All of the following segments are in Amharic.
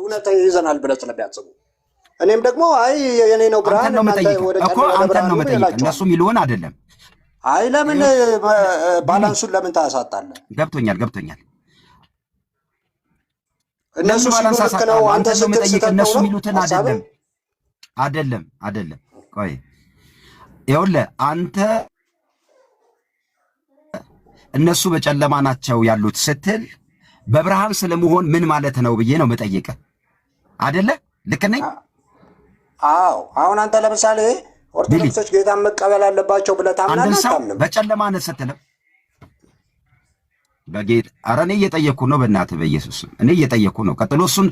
እውነት ይዘናል ብለው ስለሚያስቡ እኔም ደግሞ አይ የኔ ነው ብርሃን እናንተ ወደ አንተን ነው መጠየቅ እነሱ የሚሉን አይደለም። አይ ለምን ባላንሱን ለምን ታሳጣለህ? ገብቶኛል። እነሱ ሲሉት ነው አንተ ስትጠይቅ እነሱ የሚሉትን አይደለም። ቆይ ይኸውልህ አንተ እነሱ በጨለማ ናቸው ያሉት ስትል በብርሃን ስለመሆን ምን ማለት ነው ብዬ ነው መጠየቅህ አይደለ? ልክ ነኝ? አዎ። አሁን አንተ ለምሳሌ ኦርቶዶክሶች ጌታን መቀበል አለባቸው ብለህ ታምናለህ? አታምንም? በጨለማ ነህ ስትል በጌታ ኧረ እኔ እየጠየኩህ ነው፣ በእናትህ በኢየሱስ እኔ እየጠየኩህ ነው። ቀጥሎ እሱን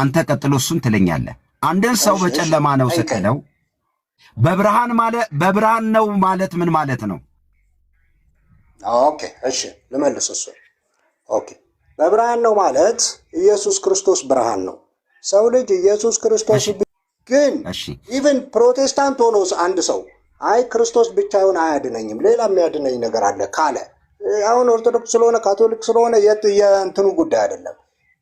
አንተ ቀጥሎ እሱን ትለኛለህ። አንድን ሰው በጨለማ ነው ስትለው በብርሃን ነው ማለት ምን ማለት ነው? ኦኬ እሺ ልመልስ እሱ። ኦኬ በብርሃን ነው ማለት ኢየሱስ ክርስቶስ ብርሃን ነው። ሰው ልጅ ኢየሱስ ክርስቶስ ግን ኢቭን ፕሮቴስታንት ሆኖ አንድ ሰው አይ ክርስቶስ ብቻውን አያድነኝም ሌላ የሚያድነኝ ነገር አለ ካለ አሁን ኦርቶዶክስ ስለሆነ ካቶሊክ ስለሆነ የእንትኑ ጉዳይ አይደለም።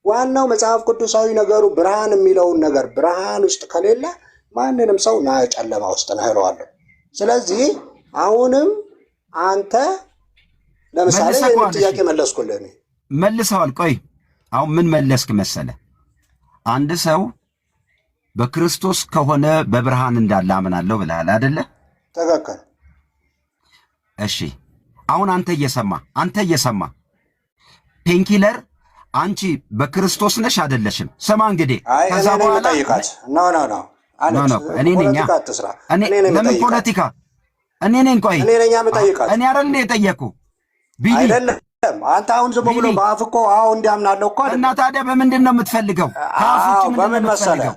ዋናው መጽሐፍ ቅዱሳዊ ነገሩ ብርሃን የሚለውን ነገር ብርሃን ውስጥ ከሌለ ማንንም ሰው ና ጨለማ ውስጥ ነው እለዋለሁ። ስለዚህ አሁንም አንተ ለምሳሌ ይህን ጥያቄ መለስኩልህ እኔ መልሰዋል። ቆይ አሁን ምን መለስክ መሰለ? አንድ ሰው በክርስቶስ ከሆነ በብርሃን እንዳለ አምናለሁ ብለሃል አይደለ? ትክክል። እሺ አሁን አንተ እየሰማ ፔንኪለር አንቺ በክርስቶስ ነሽ አይደለሽም? ስማ እንግዲህ ከዛ በኋላ ጠይቃት ነው እኔ ነኝ ለምን ፖለቲካ እኔ ነኝ። ቆይ እኔ ነኝ የምጠይቃት እኔ አይደል የጠየኩ ቢቢ አይደለም። አንተ አሁን ዝም ብሎ በአፍ እኮ አሁን እንዲያምናለሁ እኮ እና ታዲያ በምንድን ነው የምትፈልገው? ከአፉ በምን መሰለህ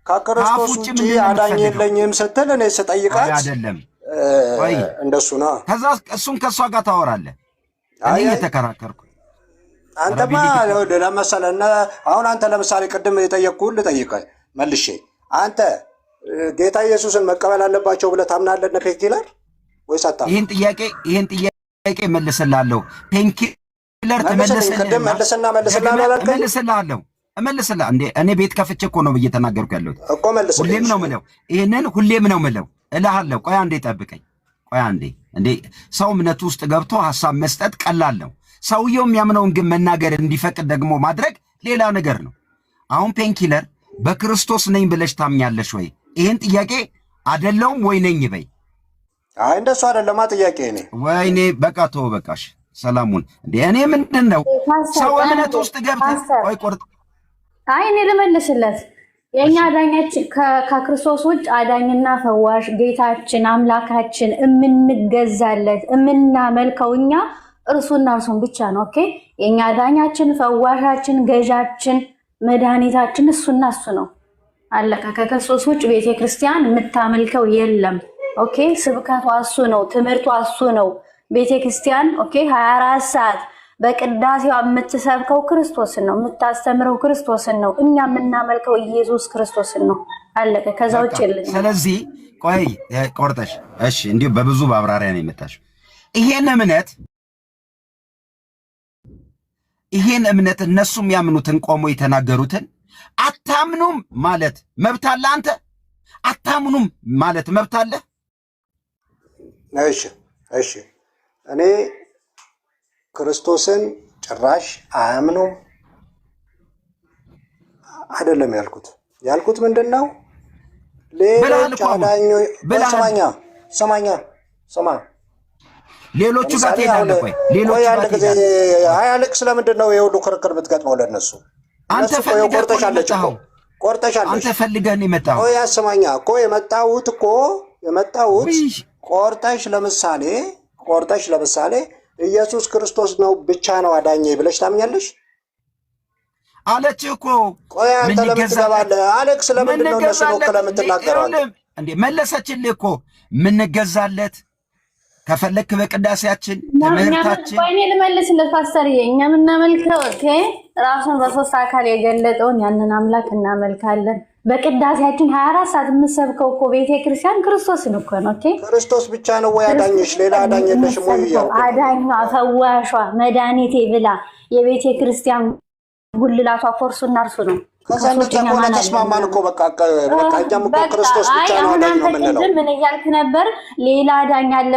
ከክርስቶስ ውጪ አዳኝ የለኝም ስትል እኔ ስጠይቃት አይደለም ወይ እንደሱ ነው። ከዛ እሱን ከሷ ጋር ታወራለህ። እኔ እየተከራከርኩ አንተማ ለመሰለህ አሁን አንተ ለምሳሌ ቅድም የጠየቅኩህን ልጠይቅህ መልሼ አንተ ጌታ ኢየሱስን መቀበል አለባቸው ብለህ ታምናለህ? እነ ፔንኪለር ወይስ አታምንም? ይሄን ጥያቄ መልስልሃለሁ። ፔንኪለር መልስልሃለሁ። እንዴ እኔ ቤት ከፍቼ እኮ ነው እየተናገርኩ ያለሁት እኮ መልስልኝ። ሁሌም ነው የምለው ይሄንን ሁሌም ነው የምለው እልሃለሁ። ቆይ አንዴ ጠብቀኝ። እንዴ ሰው እምነቱ ውስጥ ገብቶ ሐሳብ መስጠት ቀላል ነው። ሰውየው የሚያምነውን ግን መናገር እንዲፈቅድ ደግሞ ማድረግ ሌላ ነገር ነው። አሁን ፔንኪለር በክርስቶስ ነኝ ብለሽ ታምኛለሽ ወይ? ይሄን ጥያቄ አይደለውም ወይ ነኝ በይ። አይ እንደሱ አይደለማ ጥያቄ እኔ ወይኔ በቃ ተው በቃሽ። ሰላሙን እንዴ እኔ ምንድነው ሰው እምነት ውስጥ ገብተህ ቆይ ቆርጥ አይ እኔ ልመልስለት የኛ አዳኛችን ከክርስቶስ ውጭ አዳኝና ፈዋሽ ጌታችን አምላካችን እምንገዛለት እምናመልከው እኛ እርሱና እርሱን ብቻ ነው። ኦኬ የኛ አዳኛችን ፈዋሻችን ገዣችን መድኃኒታችን እሱና እሱ ነው። አለቀ። ከክርስቶስ ውጭ ቤተክርስቲያን የምታመልከው የለም። ኦኬ ስብከቷ እሱ ነው፣ ትምህርቷ እሱ ነው። ቤተክርስቲያን ኦኬ 24 ሰዓት በቅዳሴዋ የምትሰብከው ክርስቶስን ነው፣ የምታስተምረው ክርስቶስን ነው። እኛ የምናመልከው ኢየሱስ ክርስቶስን ነው። አለቀ። ከዛ ውጭ የለም። ስለዚህ ቆይ ቆርጠሽ እሺ፣ እንዲሁ በብዙ ማብራሪያ ነው የመጣሽው። ይሄን እምነት እነሱ የሚያምኑትን ቆሞ የተናገሩትን አታምኑም ማለት መብት አለ። አንተ አታምኑም ማለት መብት አለ። እሺ እኔ ክርስቶስን ጭራሽ አያምኑም አይደለም ያልኩት ምንድነው? ሌሎች አዳኞች ስማ ሌሎቹ ጋር ትሄዳለህ። ቆይ ሌሎቹ ጋር ትሄዳለህ። አያልቅ ስለምንድን ነው የሁሉ ክርክር የምትገጥመው ለነሱ? አንተ ፈልገህ ቆርጠሻለች። አንተ ፈልገህ ነው የመጣኸው። ቆይ አስማኛ እኮ የመጣሁት ቆርጠሽ ለምሳሌ ኢየሱስ ክርስቶስ ነው ብቻ ነው አዳኝ ብለሽ ታምኛለሽ? አለች እኮ። ቆይ አንተ ለምን ትገባለህ? አሌክስ ለምንድን ነው እነሱ ነው ለምትናገራለህ? እንዴ መለሰችልህ እኮ የምንገዛለት ከፈለክ በቅዳሴያችን ትምህርታችን ወይኔ ልመልስለት ፓስተርዬ እኛ የምናመልከው ኦኬ ራሱን በሶስት አካል የገለጠውን ያንን አምላክ እናመልካለን። በቅዳሴያችን 24 ሰዓት የምትሰብከው እኮ ቤተክርስቲያን ክርስቶስን እኮ ነው። ኦኬ ክርስቶስ ብቻ ነው ወይ አዳኝሽ? ሌላ አዳኝ የለሽም ወይ? አዳኟ ፈዋሿ መድኃኒቴ ብላ የቤተክርስቲያን ጉልላቷ ኮርሱና እርሱ ነው። ከዛ እንደዛ ከሆነ ተስማማን እኮ በቃ እኛም እኮ ክርስቶስ ብቻ ነው አዳኝ ነው የምንለው። ምን እያልክ ነበር? ሌላ አዳኝ አለ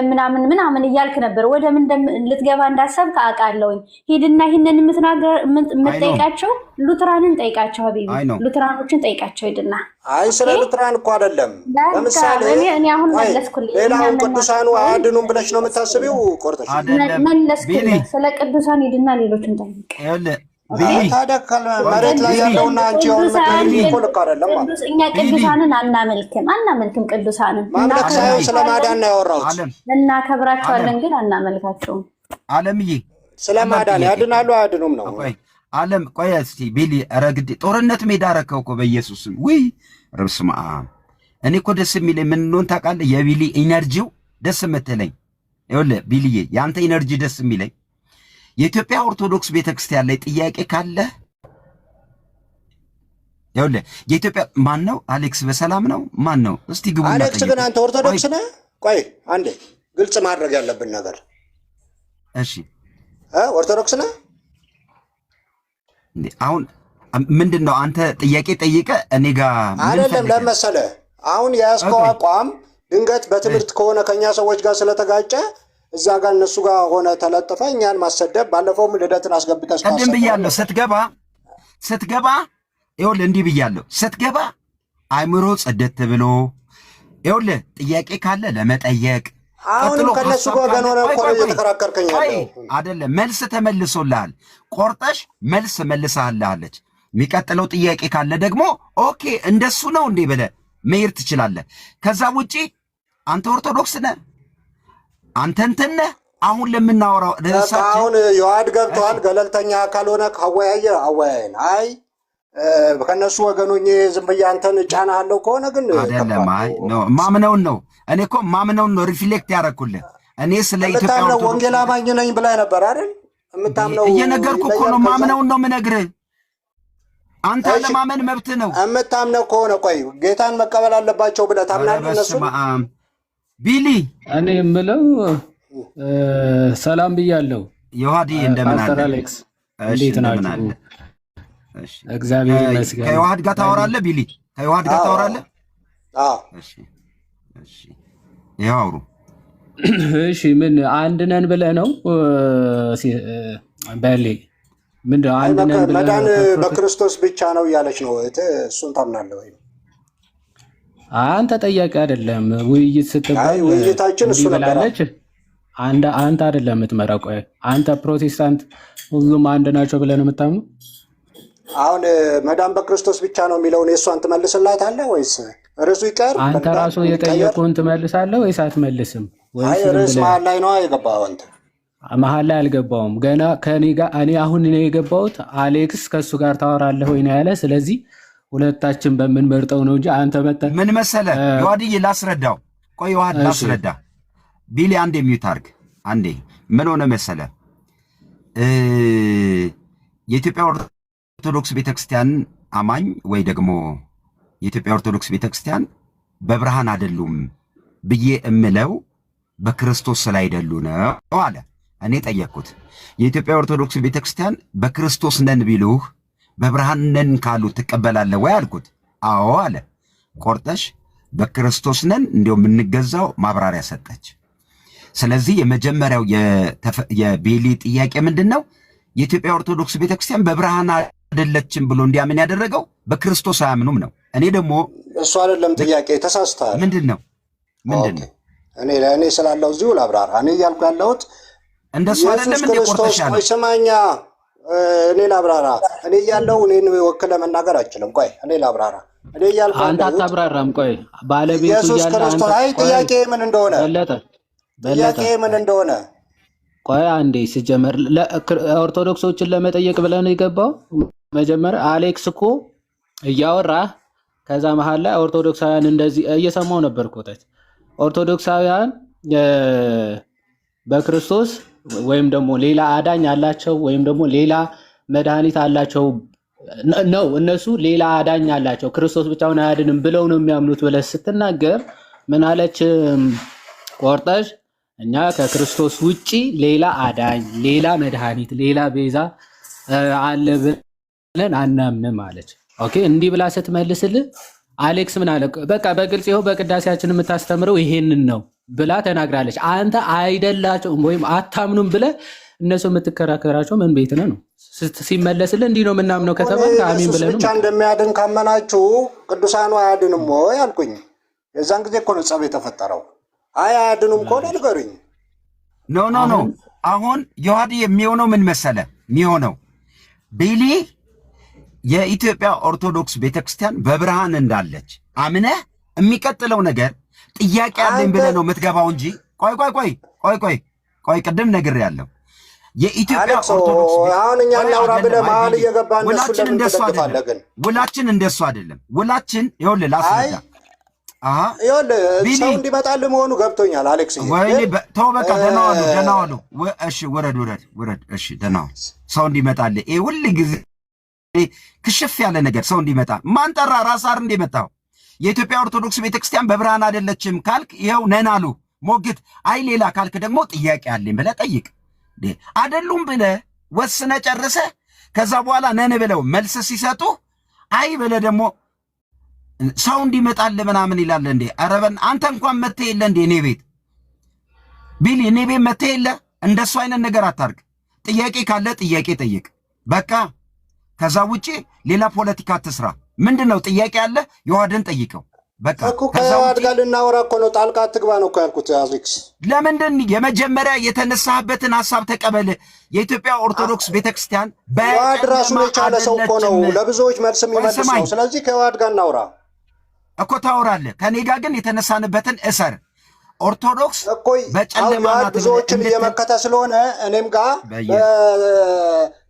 ምናምን እያልክ ነበር። ወደ ምን ልትገባ እንዳሰብክ አውቃለሁኝ። ሂድና ይሄንን የምትጠይቃቸው ሉትራንን ጠይቃቸው። ሀቢቢ ሉትራኖችን ጠይቃቸው ሂድና። አይ ስለ ሉትራን እኮ አይደለም። ለምሳሌ እኔ አሁን መለስኩልኝ። ሌላውን ቅዱሳኑ አያድኑም ብለሽ ነው የምታስቢው? ቆርጠሽ መለስኩልኝ። ስለ ቅዱሳን ሂድና ሌሎችን ጠይቅ። ታዲያ መሬት ላይ ያለውና አንቺ የሆነ እኮ ልክ አይደለም ማለት እኛ ቅዱሳንን አናመልክም። ቅዱሳንን ማምለክ ሳይሆን ስለማዳን ነው ያወራሁት። እናከብራቸዋለን ግን አናመልካቸውም። አለምዬ ስለማዳን ያድናሉ አያድኑም ነው አለም። ቆይ እስቲ ቢሊ ረግድ ጦርነት ሜዳ ረከው እኮ በኢየሱስም ወይ ረብስማ። እኔ እኮ ደስ የሚለኝ ምን እንደሆነ ታውቃለህ? የቢሊ ኢነርጂው ደስ የምትለኝ ይኸውልህ ቢሊዬ፣ የአንተ ኢነርጂ ደስ የሚለኝ የኢትዮጵያ ኦርቶዶክስ ቤተክርስቲያን ላይ ጥያቄ ካለ ይኸውልህ፣ የኢትዮጵያ ማን ነው? አሌክስ በሰላም ነው? ማን ነው? እስቲ ግቡ። አሌክስ ግን አንተ ኦርቶዶክስ ነህ? ቆይ አንዴ ግልጽ ማድረግ ያለብን ነገር። እሺ ኦርቶዶክስ ነህ እንዴ? አሁን ምንድነው አንተ ጥያቄ ጠይቀ እኔ ጋር አይደለም ለመሰለህ። አሁን የያዝከው አቋም ድንገት በትምህርት ከሆነ ከኛ ሰዎች ጋር ስለተጋጨ እዛ ጋር እነሱ ጋር ሆነ ተለጥፈ እኛን ማሰደብ። ባለፈውም ልደትን አስገብተሽ ቅድም ብያለሁ። ስትገባ ይኸውልህ እንዲህ ብያለሁ። ስትገባ አይምሮ ጽደት ብሎ ይኸውልህ ጥያቄ ካለ ለመጠየቅ አሁንም ከነሱ ጋር ገና ሆነ እኮ እየተከራከርከኝ አይደለም። መልስ ተመልሶልሃል። ቆርጠሽ መልስ መልሰሃለች። የሚቀጥለው ጥያቄ ካለ ደግሞ ኦኬ እንደሱ ነው እንዴ ብለህ መሄድ ትችላለህ። ከዛ ውጪ አንተ ኦርቶዶክስ ነህ፣ አንተ እንትን ነህ። አሁን ለምናወራው አሁን የዋድ ገብተዋል። ገለልተኛ ካልሆነ አወያየን። አይ ከነሱ ወገኑኝ ዝም ብዬ አንተን ጫናለሁ ከሆነ ግን አይደለም። አይ ነው ማምነውን ነው። እኔ እኮ ማምነውን ነው ሪፍሌክት ያደረኩልህ። እኔ ስለ ኢትዮጵያ ኦርቶዶክስ ወንጌል አማኝ ነኝ ብለህ ነበር አይደል? የምታምነው እየነገርኩህ እኮ ነው። ማምነውን ነው የምነግርህ። አንተ ለማመን መብት ነው። የምታምነው ከሆነ ቆይ ጌታን መቀበል አለባቸው ብለህ ታምናለህ? እነሱ ቢሊ እኔ የምለው ሰላም ብያለሁ። ዮሐዲ እንደምን አለ? አሌክስ እንዴት ናችሁ? እግዚአብሔር ይመስገን። ከዮሐድ ጋር ታወራለህ ቢሊ? ከዮሐድ ጋር ታወራለህ? አዎ። እሺ ያውሩ። እሺ ምን አንድ ነን ብለህ ነው በሌ? ምንድን ነው አንድ ነን ብለህ? መዳን በክርስቶስ ብቻ ነው እያለች ነው። እሱን ታምናለህ ወይ? አንተ ጠያቂ አይደለም። ውይይት ስትባል ውይይታችን እሱ ነበራለች። አንተ አይደለም የምትመራው። ቆይ አንተ ፕሮቴስታንት ሁሉም አንድ ናቸው ብለህ ነው የምታምኑ? አሁን መዳን በክርስቶስ ብቻ ነው የሚለውን የእሷን ትመልስላታለህ ወይስ ርዕሱ ይቀር? አንተ ራሱ የጠየቁህን ትመልሳለህ ወይስ አትመልስም? አይ ርዕስ መሀል ላይ ነው የገባኸው አንተ። መሀል ላይ አልገባውም ገና ከኔ ጋር። እኔ አሁን ነው የገባሁት። አሌክስ ከእሱ ጋር ታወራለህ ወይ ነው ያለ። ስለዚህ ሁለታችን በምንመርጠው ነው እንጂ አንተ መጣ ምን መሰለህ ዮሐድዬ፣ ላስረዳው። ቆይ ዮሐድ ላስረዳ። ቢሊ አንዴ ሚውት አድርግ አንዴ። ምን ሆነ መሰለህ የኢትዮጵያ ኦርቶዶክስ ቤተክርስቲያን አማኝ ወይ ደግሞ የኢትዮጵያ ኦርቶዶክስ ቤተክርስቲያን በብርሃን አይደሉም ብዬ እምለው በክርስቶስ ስላይደሉ ነው አለ። እኔ ጠየቅኩት የኢትዮጵያ ኦርቶዶክስ ቤተክርስቲያን በክርስቶስ ነን ቢሉህ በብርሃን ነን ካሉ ትቀበላለህ ወይ አልኩት። አዎ አለ። ቆርጠሽ በክርስቶስ ነን እንዲያው የምንገዛው ማብራሪያ ሰጠች። ስለዚህ የመጀመሪያው የቤሊ ጥያቄ ምንድን ነው? የኢትዮጵያ ኦርቶዶክስ ቤተክርስቲያን በብርሃን አይደለችም ብሎ እንዲያምን ያደረገው በክርስቶስ አያምኑም ነው። እኔ ደግሞ እሱ አይደለም ጥያቄ፣ ተሳስተሃል። ምንድን ነው እኔ ስላለው እዚሁ ላብራራ። እኔ እያልኩ ያለሁት እንደሱ አይደለም እንደ ቆርጠሽ ያለው። ስማኛ እኔ ላብራራ። እኔ እያለሁ እኔን ወክለህ መናገር አችልም። ቆይ እኔ ላብራራ። እኔ እያልኩ አንተ አታብራራም። ቆይ ባለቤቱ ኢየሱስ ክርስቶስ አይ ጥያቄ ምን እንደሆነ ጥያቄ ምን እንደሆነ ቆይ አንዴ ሲጀመር ኦርቶዶክሶችን ለመጠየቅ ብለህ ነው የገባው። መጀመሪያ አሌክስ እኮ እያወራህ ከዛ መሀል ላይ ኦርቶዶክሳውያን እንደዚህ እየሰማው ነበር እኮ ኦርቶዶክሳውያን በክርስቶስ ወይም ደግሞ ሌላ አዳኝ አላቸው ወይም ደግሞ ሌላ መድኃኒት አላቸው ነው። እነሱ ሌላ አዳኝ አላቸው ክርስቶስ ብቻውን አያድንም ብለው ነው የሚያምኑት ብለህ ስትናገር ምን አለች ቆርጠሽ? እኛ ከክርስቶስ ውጪ ሌላ አዳኝ፣ ሌላ መድኃኒት፣ ሌላ ቤዛ አለ ብለን አናምንም አለች። ኦኬ እንዲህ ብላ ስትመልስልህ አሌክስ ምን አለ? በቃ በግልጽ ይኸው በቅዳሴያችን የምታስተምረው ይሄንን ነው ብላ ተናግራለች። አንተ አይደላቸውም ወይም አታምኑም ብለህ እነሱ የምትከራከራቸው ምን ቤት ነው? ሲመለስልህ እንዲህ ነው የምናምነው ከተባለ አሜን ብለህ ነው። ብቻ እንደሚያድን ካመናችሁ ቅዱሳኑ አያድንም ወይ አልኩኝ። የዛን ጊዜ እኮ ነው ጸብ የተፈጠረው። አያድኑም ከሆነ ንገሩኝ። ኖ አሁን ዮሐዲ የሚሆነው ምን መሰለ የሚሆነው ቤሊ የኢትዮጵያ ኦርቶዶክስ ቤተክርስቲያን በብርሃን እንዳለች አምነህ የሚቀጥለው ነገር ጥያቄ አለኝ ብለህ ነው የምትገባው እንጂ ቆይ ቅድም ነግሬያለሁ። የኢትዮጵያ ኦርቶዶክስ አሁን እኛ እናውራ ብለህ መሀል እየገባን ውላችን እንደሱ አይደለም። ውላችን ይኸውልህ ላስረዳ። ሰው እንዲመጣልህ መሆኑ ገብቶኛል አሌክስ። ተው በቃ ደህና ዋሉ። እሺ ውረድ። እሺ ደህና ዋሉ። ሰው እንዲመጣልህ ይሄ ሁል ጊዜ ክሽፍ ያለ ነገር ሰው እንዲመጣ ማን ጠራ? ራስህ አይደል እንደመጣው። የኢትዮጵያ ኦርቶዶክስ ቤተክርስቲያን በብርሃን አይደለችም ካልክ ይኸው ነን አሉ ሞግት። አይ ሌላ ካልክ ደግሞ ጥያቄ አለኝ ብለህ ጠይቅ። አይደሉም ብለህ ወስነህ ጨርሰህ ከዛ በኋላ ነን ብለው መልስ ሲሰጡ አይ ብለህ ደግሞ ሰው እንዲመጣልህ ምናምን ይላል እንዴ? ኧረ አንተ እንኳን መተህ የለ እንዴ? እኔ ቤት ቢሊ እኔ ቤት መተህ የለ? እንደሱ አይነት ነገር አታርግ። ጥያቄ ካለ ጥያቄ ጠይቅ በቃ። ከዛ ውጪ ሌላ ፖለቲካ አትስራ። ምንድነው ጥያቄ ያለ ዮሐድን ጠይቀው በቃ። እኮ ከዮሐድ ጋር ልናወራ እኮ ነው። ጣልቃ አትግባ ነው እኮ ያልኩት አሌክስ። ለምንድን የመጀመሪያ የተነሳህበትን ሐሳብ ተቀበል። የኢትዮጵያ ኦርቶዶክስ ቤተክርስቲያን ዮሐድ ራሱን የቻለ ሰው እኮ ነው፣ ለብዙዎች መልስ የሚመልስ ነው። ስለዚህ ከዮሐድ ጋር እናውራ እኮ። ታወራለህ ከኔ ጋር ግን የተነሳንበትን እሰር። ኦርቶዶክስ በጨለማ ብዙዎችን እየመከተ ስለሆነ እኔም ጋር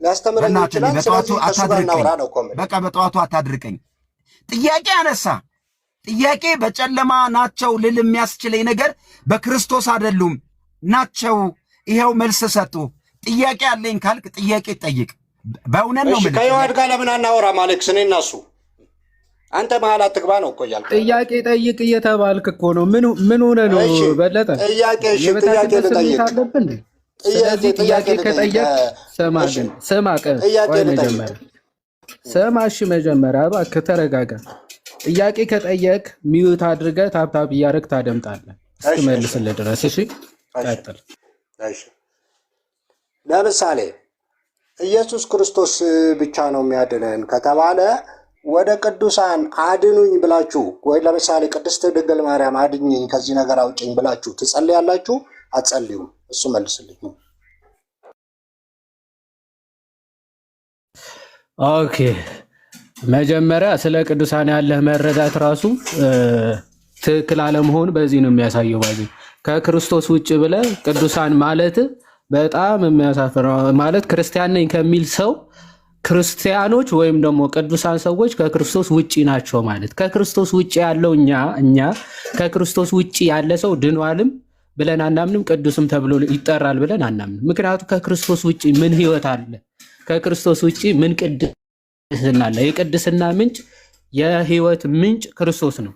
ሊያስተምረኝ ይችላል። ስለዚህ ከእሱ ጋር እናውራ ነው እኮ። በቃ በጠዋቱ አታድርቀኝ። ጥያቄ አነሳ። ጥያቄ በጨለማ ናቸው ልል የሚያስችለኝ ነገር በክርስቶስ አይደሉም ናቸው። ይሄው መልስ ሰጡ። ጥያቄ አለኝ ካልክ ጥያቄ ጠይቅ። በእውነት ነው። ምን ከዮሐድ ጋር ለምን አናወራም አሌክስ? እኔ እና እሱ አንተ መሀል አትግባ ነው እኮ እያልክ። ጥያቄ ጠይቅ እየተባልክ እኮ ነው። ምን ሆነ ነው በለጠ? ጥያቄ ልጠይቅ። ጥያቄ ከጠየቅ መጀመሪያ እባክህ ተረጋጋ። ጥያቄ ከጠየቅ ሚዩት አድርገህ ታብታብ እያደረግ ታደምጣለህ እስክመልስልህ ድረስ። እሺ ቀጥል። ለምሳሌ ኢየሱስ ክርስቶስ ብቻ ነው የሚያድነን ከተባለ ወደ ቅዱሳን አድኑኝ ብላችሁ ወይ ለምሳሌ ቅድስት ድንግል ማርያም አድኝኝ ከዚህ ነገር አውጭኝ ብላችሁ ትጸልያላችሁ? አትጸልዩም? እሱ መልስልኝ። ኦኬ መጀመሪያ ስለ ቅዱሳን ያለህ መረዳት ራሱ ትክክል አለመሆን በዚህ ነው የሚያሳየው። ባይዘ ከክርስቶስ ውጭ ብለህ ቅዱሳን ማለት በጣም የሚያሳፍር ማለት ክርስቲያን ነኝ ከሚል ሰው ክርስቲያኖች ወይም ደግሞ ቅዱሳን ሰዎች ከክርስቶስ ውጪ ናቸው ማለት። ከክርስቶስ ውጪ ያለው እኛ ከክርስቶስ ውጪ ያለ ሰው ድኗልም ብለን አናምንም፣ ቅዱስም ተብሎ ይጠራል ብለን አናምንም። ምክንያቱም ከክርስቶስ ውጪ ምን ህይወት አለ? ከክርስቶስ ውጪ ምን ቅድስና አለ? የቅድስና ምንጭ የህይወት ምንጭ ክርስቶስ ነው።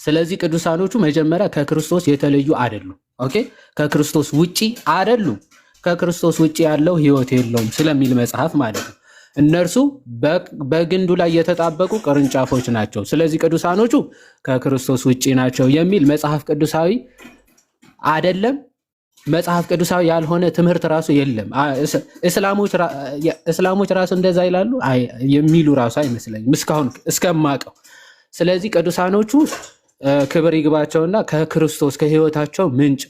ስለዚህ ቅዱሳኖቹ መጀመሪያ ከክርስቶስ የተለዩ አይደሉም። ኦኬ ከክርስቶስ ውጪ አይደሉም። ከክርስቶስ ውጪ ያለው ህይወት የለውም ስለሚል መጽሐፍ ማለት ነው። እነርሱ በግንዱ ላይ የተጣበቁ ቅርንጫፎች ናቸው። ስለዚህ ቅዱሳኖቹ ከክርስቶስ ውጪ ናቸው የሚል መጽሐፍ ቅዱሳዊ አይደለም። መጽሐፍ ቅዱሳዊ ያልሆነ ትምህርት ራሱ የለም። እስላሞች ራሱ እንደዛ ይላሉ የሚሉ ራሱ አይመስለኝም እስካሁን እስከማውቀው። ስለዚህ ቅዱሳኖቹ ክብር ይግባቸውና ከክርስቶስ ከህይወታቸው ምንጭ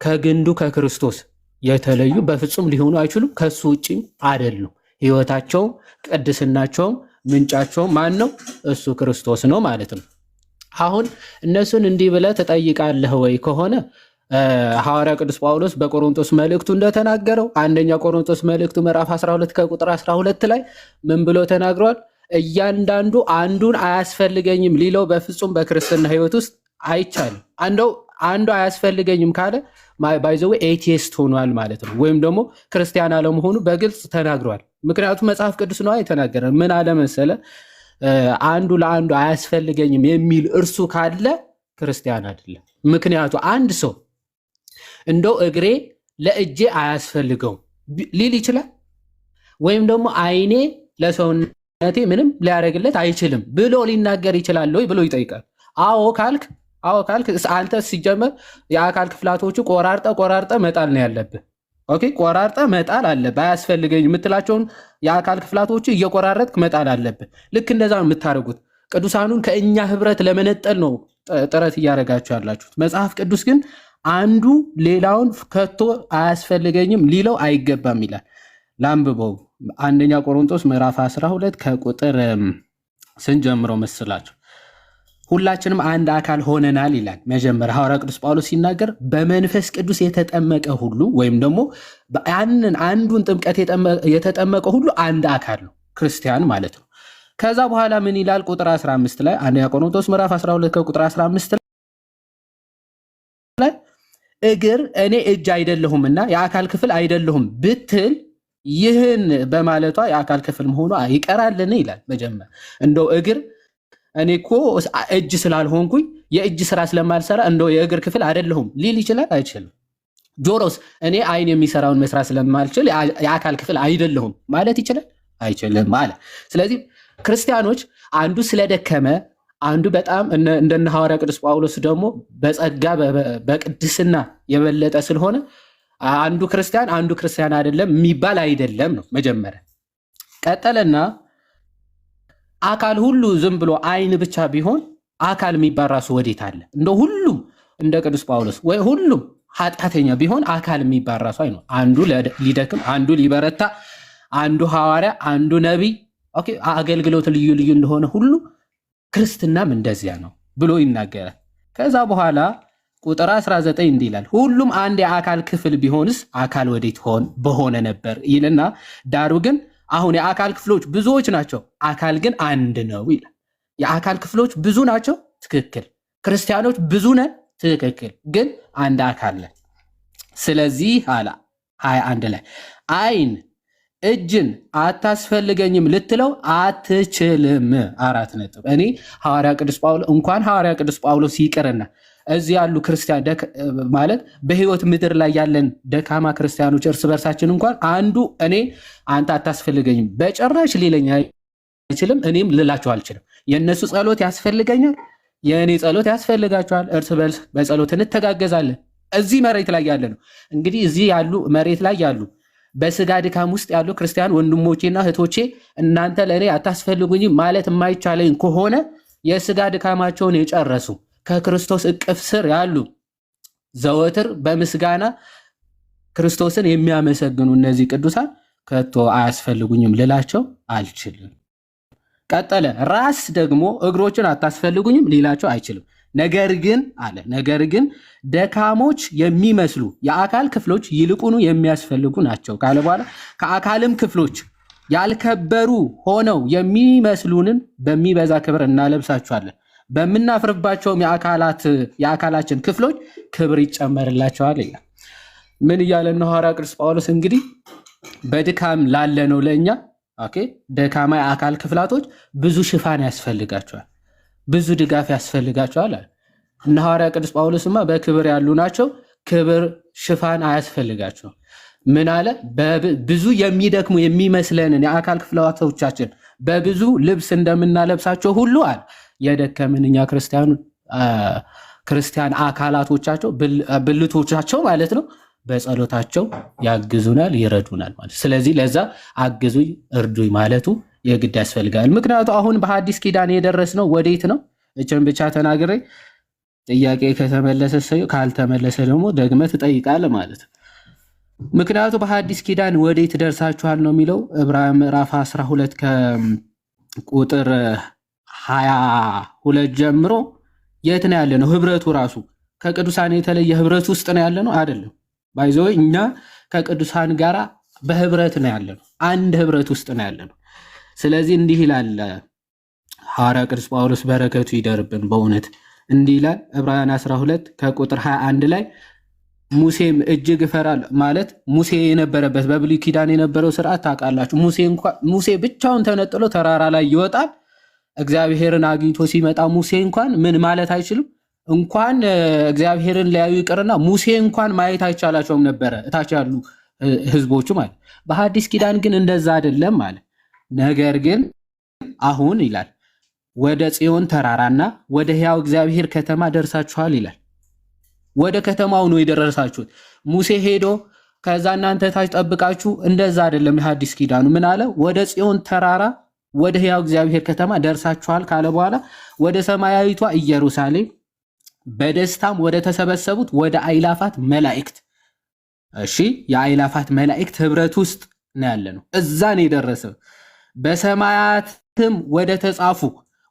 ከግንዱ ከክርስቶስ የተለዩ በፍጹም ሊሆኑ አይችሉም። ከሱ ውጪም አይደሉም። ህይወታቸውም ቅድስናቸውም ምንጫቸውም ማን ነው? እሱ ክርስቶስ ነው ማለት ነው። አሁን እነሱን እንዲህ ብለህ ትጠይቃለህ ወይ ከሆነ ሐዋርያ ቅዱስ ጳውሎስ በቆሮንቶስ መልእክቱ እንደተናገረው አንደኛ ቆሮንቶስ መልእክቱ ምዕራፍ 12 ከቁጥር 12 ላይ ምን ብሎ ተናግሯል? እያንዳንዱ አንዱን አያስፈልገኝም ሊለው በፍጹም በክርስትና ህይወት ውስጥ አይቻልም። አንዱ አያስፈልገኝም ካለ ባይዘው ኤቲስት ሆኗል ማለት ነው። ወይም ደግሞ ክርስቲያን አለመሆኑ በግልጽ ተናግሯል። ምክንያቱም መጽሐፍ ቅዱስ ነው የተናገረ። ምን አለ መሰለ? አንዱ ለአንዱ አያስፈልገኝም የሚል እርሱ ካለ ክርስቲያን አይደለም። ምክንያቱ አንድ ሰው እንደው እግሬ ለእጄ አያስፈልገውም ሊል ይችላል። ወይም ደግሞ አይኔ ለሰውነቴ ምንም ሊያደርግለት አይችልም ብሎ ሊናገር ይችላል ወይ ብሎ ይጠይቃል። አዎ ካልክ አንተ ሲጀመር የአካል ክፍላቶቹ ቆራርጠ መጣል ነው ያለብህ። ኦኬ ቆራርጠ መጣል አለብህ። አያስፈልገኝ የምትላቸውን የአካል ክፍላቶቹ እየቆራረጥክ መጣል አለብህ። ልክ እንደዛ ነው የምታደርጉት። ቅዱሳኑን ከእኛ ህብረት ለመነጠል ነው ጥረት እያደረጋችሁ ያላችሁት። መጽሐፍ ቅዱስ ግን አንዱ ሌላውን ከቶ አያስፈልገኝም ሊለው አይገባም ይላል። ላንብበው። አንደኛ ቆሮንቶስ ምዕራፍ 12 ከቁጥር ስንት ጀምሮ መስላችሁ? ሁላችንም አንድ አካል ሆነናል ይላል። መጀመሪያ ሐዋርያ ቅዱስ ጳውሎስ ሲናገር በመንፈስ ቅዱስ የተጠመቀ ሁሉ ወይም ደግሞ አንዱን ጥምቀት የተጠመቀ ሁሉ አንድ አካል ነው፣ ክርስቲያን ማለት ነው። ከዛ በኋላ ምን ይላል? ቁጥር 15 ላይ አንደኛ ቆሮንቶስ ምዕራፍ 12 ከቁጥር 15 ላይ እግር እኔ እጅ አይደለሁምና የአካል ክፍል አይደለሁም ብትል ይህን በማለቷ የአካል ክፍል መሆኗ ይቀራልን ይላል። መጀመሪያ እንደው እግር እኔ እኮ እጅ ስላልሆንኩኝ የእጅ ስራ ስለማልሰራ እንደው የእግር ክፍል አይደለሁም ሊል ይችላል? አይችልም። ጆሮስ እኔ አይን የሚሰራውን መስራት ስለማልችል የአካል ክፍል አይደለሁም ማለት ይችላል? አይችልም ማለት። ስለዚህ ክርስቲያኖች አንዱ ስለደከመ አንዱ በጣም እንደነ ሐዋርያ ቅዱስ ጳውሎስ ደግሞ በጸጋ በቅድስና የበለጠ ስለሆነ አንዱ ክርስቲያን አይደለም የሚባል አይደለም ነው መጀመሪያ። ቀጠለና አካል ሁሉ ዝም ብሎ አይን ብቻ ቢሆን አካል የሚባል ራሱ ወዴት አለ? እንደ ሁሉም እንደ ቅዱስ ጳውሎስ ወይ ሁሉም ኃጢአተኛ ቢሆን አካል የሚባል ራሱ አይ ነው። አንዱ ሊደክም፣ አንዱ ሊበረታ፣ አንዱ ሐዋርያ፣ አንዱ ነቢይ፣ ኦኬ አገልግሎት ልዩ ልዩ እንደሆነ ሁሉ ክርስትናም እንደዚያ ነው ብሎ ይናገራል። ከዛ በኋላ ቁጥር 19 እንዲህ ይላል፣ ሁሉም አንድ የአካል ክፍል ቢሆንስ አካል ወዴት በሆነ ነበር ይልና ዳሩ ግን አሁን የአካል ክፍሎች ብዙዎች ናቸው፣ አካል ግን አንድ ነው ይላል። የአካል ክፍሎች ብዙ ናቸው፣ ትክክል። ክርስቲያኖች ብዙ ነን፣ ትክክል። ግን አንድ አካል ነን። ስለዚህ አለ 21 ላይ አይን እጅን አታስፈልገኝም ልትለው አትችልም። 4 ነጥብ። እኔ ሐዋርያ ቅዱስ ጳውሎስ ይቅርና እዚህ ያሉ ክርስቲያን ማለት በህይወት ምድር ላይ ያለን ደካማ ክርስቲያኖች እርስ በርሳችን እንኳን አንዱ እኔ አንተ አታስፈልገኝም በጭራሽ ሊለኝ አይችልም፣ እኔም ልላቸው አልችልም። የእነሱ ጸሎት ያስፈልገኛል፣ የእኔ ጸሎት ያስፈልጋቸዋል። እርስ በርስ በጸሎት እንተጋገዛለን። እዚህ መሬት ላይ ያለ ነው እንግዲህ እዚህ ያሉ መሬት ላይ ያሉ በስጋ ድካም ውስጥ ያሉ ክርስቲያን ወንድሞቼና እህቶቼ እናንተ ለእኔ አታስፈልጉኝም ማለት የማይቻለኝ ከሆነ የስጋ ድካማቸውን የጨረሱ ከክርስቶስ እቅፍ ስር ያሉ ዘወትር በምስጋና ክርስቶስን የሚያመሰግኑ እነዚህ ቅዱሳን ከቶ አያስፈልጉኝም ልላቸው አልችልም። ቀጠለ። ራስ ደግሞ እግሮችን አታስፈልጉኝም ሊላቸው አይችልም። ነገር ግን ደካሞች የሚመስሉ የአካል ክፍሎች ይልቁኑ የሚያስፈልጉ ናቸው ካለ በኋላ ከአካልም ክፍሎች ያልከበሩ ሆነው የሚመስሉንን በሚበዛ ክብር እናለብሳቸዋለን፣ በምናፍርባቸውም የአካላችን ክፍሎች ክብር ይጨመርላቸዋል ይላል። ምን እያለ ነው ሐዋርያ ቅዱስ ጳውሎስ? እንግዲህ በድካም ላለ ነው ለእኛ ደካማ የአካል ክፍላቶች ብዙ ሽፋን ያስፈልጋቸዋል፣ ብዙ ድጋፍ ያስፈልጋቸዋል። እነ ሐዋርያ ቅዱስ ጳውሎስማ በክብር ያሉ ናቸው፣ ክብር ሽፋን አያስፈልጋቸው። ምን አለ? ብዙ የሚደክሙ የሚመስለንን የአካል ክፍላቶቻችን በብዙ ልብስ እንደምናለብሳቸው ሁሉ አለ የደከምን እኛ ክርስቲያን አካላቶቻቸው ብልቶቻቸው ማለት ነው በጸሎታቸው ያግዙናል፣ ይረዱናል ማለት። ስለዚህ ለዛ አግዙኝ እርዱኝ ማለቱ የግድ ያስፈልጋል። ምክንያቱ አሁን በሐዲስ ኪዳን የደረስነው ወዴት ነው? እችን ብቻ ተናግሬ ጥያቄ ከተመለሰ ሰው ካልተመለሰ ደግሞ ደግመህ ትጠይቃለህ ማለት ነው። ምክንያቱ በሐዲስ ኪዳን ወዴት ደርሳችኋል ነው የሚለው ዕብራውያን ምዕራፍ 12 ከቁጥር 22 ጀምሮ የት ነው ያለ ነው? ህብረቱ ራሱ ከቅዱሳን የተለየ ህብረት ውስጥ ነው ያለ ነው አይደለም። ባይዘው እኛ ከቅዱሳን ጋር በህብረት ነው ያለ ነው፣ አንድ ህብረት ውስጥ ነው ያለ ነው። ስለዚህ እንዲህ ይላል ሐዋርያ ቅዱስ ጳውሎስ በረከቱ ይደርብን በእውነት እንዲህ ይላል ዕብራውያን 12 ከቁጥር 21 ላይ ሙሴም እጅግ እፈራለሁ ማለት ሙሴ የነበረበት በብሉይ ኪዳን የነበረው ስርዓት ታውቃላችሁ። ሙሴ ብቻውን ተነጥሎ ተራራ ላይ ይወጣል። እግዚአብሔርን አግኝቶ ሲመጣ ሙሴ እንኳን ምን ማለት አይችልም። እንኳን እግዚአብሔርን ሊያዩ ይቅርና ሙሴ እንኳን ማየት አይቻላቸውም ነበረ እታች ያሉ ህዝቦቹ ማለት። በሐዲስ ኪዳን ግን እንደዛ አይደለም ማለት። ነገር ግን አሁን ይላል ወደ ጽዮን ተራራና ወደ ሕያው እግዚአብሔር ከተማ ደርሳችኋል ይላል። ወደ ከተማው ነው የደረሳችሁት። ሙሴ ሄዶ ከዛ እናንተ ታች ጠብቃችሁ እንደዛ አይደለም። የሐዲስ ኪዳኑ ምን አለ? ወደ ጽዮን ተራራ ወደ ሕያው እግዚአብሔር ከተማ ደርሳችኋል ካለ በኋላ ወደ ሰማያዊቷ ኢየሩሳሌም በደስታም ወደ ተሰበሰቡት ወደ አእላፋት መላእክት። እሺ የአእላፋት መላእክት ህብረት ውስጥ ነው ያለነው። እዛ ነው የደረሰው። በሰማያትም ወደ ተጻፉ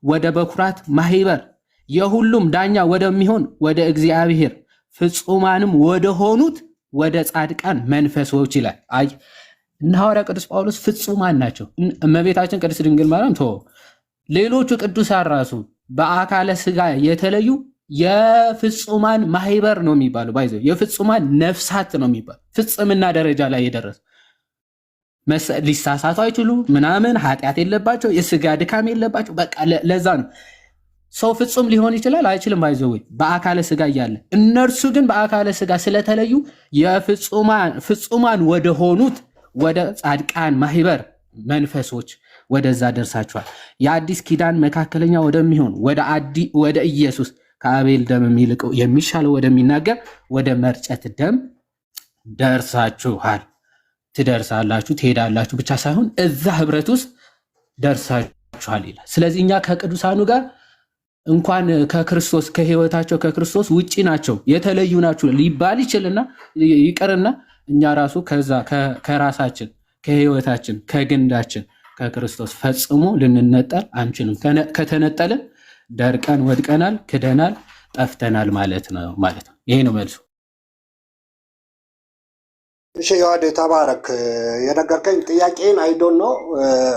ወደ በኩራት ማህበር የሁሉም ዳኛ ወደሚሆን ወደ እግዚአብሔር ፍጹማንም ወደ ሆኑት ወደ ጻድቃን መንፈሶች ይላል። አይ እነ ሐዋርያ ቅዱስ ጳውሎስ ፍጹማን ናቸው። እመቤታችን ቅድስት ድንግል ማርያም ሌሎቹ ቅዱሳን ራሱ በአካለ ስጋ የተለዩ የፍጹማን ማህበር ነው የሚባለው። ባይዘ የፍጹማን ነፍሳት ነው የሚባለው። ፍጽምና ደረጃ ላይ የደረሰ ሊሳሳቱ አይችሉ ምናምን ኃጢአት የለባቸው የስጋ ድካም የለባቸው። በቃ ለዛ ነው ሰው ፍጹም ሊሆን ይችላል አይችልም። ባይዘው በአካለ ስጋ እያለ እነርሱ ግን በአካለ ስጋ ስለተለዩ ፍጹማን ወደ ሆኑት ወደ ጻድቃን ማህበር መንፈሶች ወደዛ ደርሳችኋል። የአዲስ ኪዳን መካከለኛ ወደሚሆን ወደ ኢየሱስ ከአቤል ደም የሚልቀው የሚሻለው ወደሚናገር ወደ መርጨት ደም ደርሳችኋል። ትደርሳላችሁ፣ ትሄዳላችሁ ብቻ ሳይሆን እዛ ህብረት ውስጥ ደርሳችኋል ይላል። ስለዚህ እኛ ከቅዱሳኑ ጋር እንኳን ከክርስቶስ ከህይወታቸው ከክርስቶስ ውጪ ናቸው የተለዩ ናቸው ሊባል ይችልና ይቀርና እኛ ራሱ ከዛ ከራሳችን ከህይወታችን ከግንዳችን ከክርስቶስ ፈጽሞ ልንነጠል አንችልም። ከተነጠልን ደርቀን ወድቀናል፣ ክደናል፣ ጠፍተናል ማለት ነው። ይሄ ነው መልሱ። እሺ ዮሐድ ተባረክ። የነገርከኝ ጥያቄን አይዶን ነው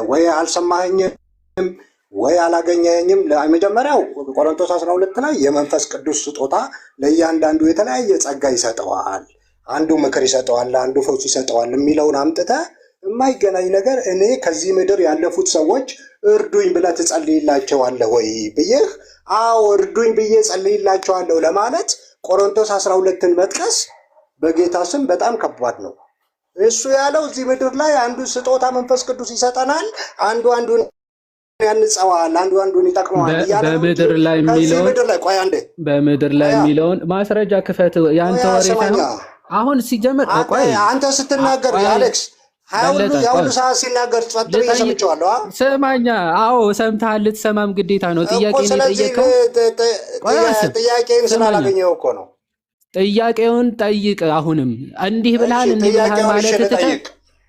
ወይ አልሰማኸኝም ወይ አላገኘኸኝም። መጀመሪያው ቆሮንቶስ 12 ላይ የመንፈስ ቅዱስ ስጦታ ለእያንዳንዱ የተለያየ ጸጋ ይሰጠዋል፣ አንዱ ምክር ይሰጠዋል፣ አንዱ ፈውስ ይሰጠዋል የሚለውን አምጥተህ የማይገናኝ ነገር እኔ ከዚህ ምድር ያለፉት ሰዎች እርዱኝ ብለህ ትጸልይላቸዋለህ ወይ ብዬህ፣ አዎ እርዱኝ ብዬ ጸልይላቸዋለሁ ለማለት ቆሮንቶስ 12ን መጥቀስ በጌታ ስም በጣም ከባድ ነው። እሱ ያለው እዚህ ምድር ላይ አንዱ ስጦታ መንፈስ ቅዱስ ይሰጠናል፣ አንዱን ያንጸዋል፣ አንዱን ይጠቅመዋል እያለ በምድር ላይ የሚለውን ማስረጃ ክፈት። ያንተ ወሬ አሁን ሲጀምር አንተ ስትናገር አሌክስ ያሁሉ ሰዓት ሲናገር ጸጥ ብዬ ሰምቼዋለሁ። ስማኛ። አዎ ሰምተሃል፣ ልትሰማም ግዴታ ነው። ጥያቄን ስላላገኘው እኮ ነው። ጥያቄውን ጠይቅ። አሁንም እንዲህ ብልሃል ማለት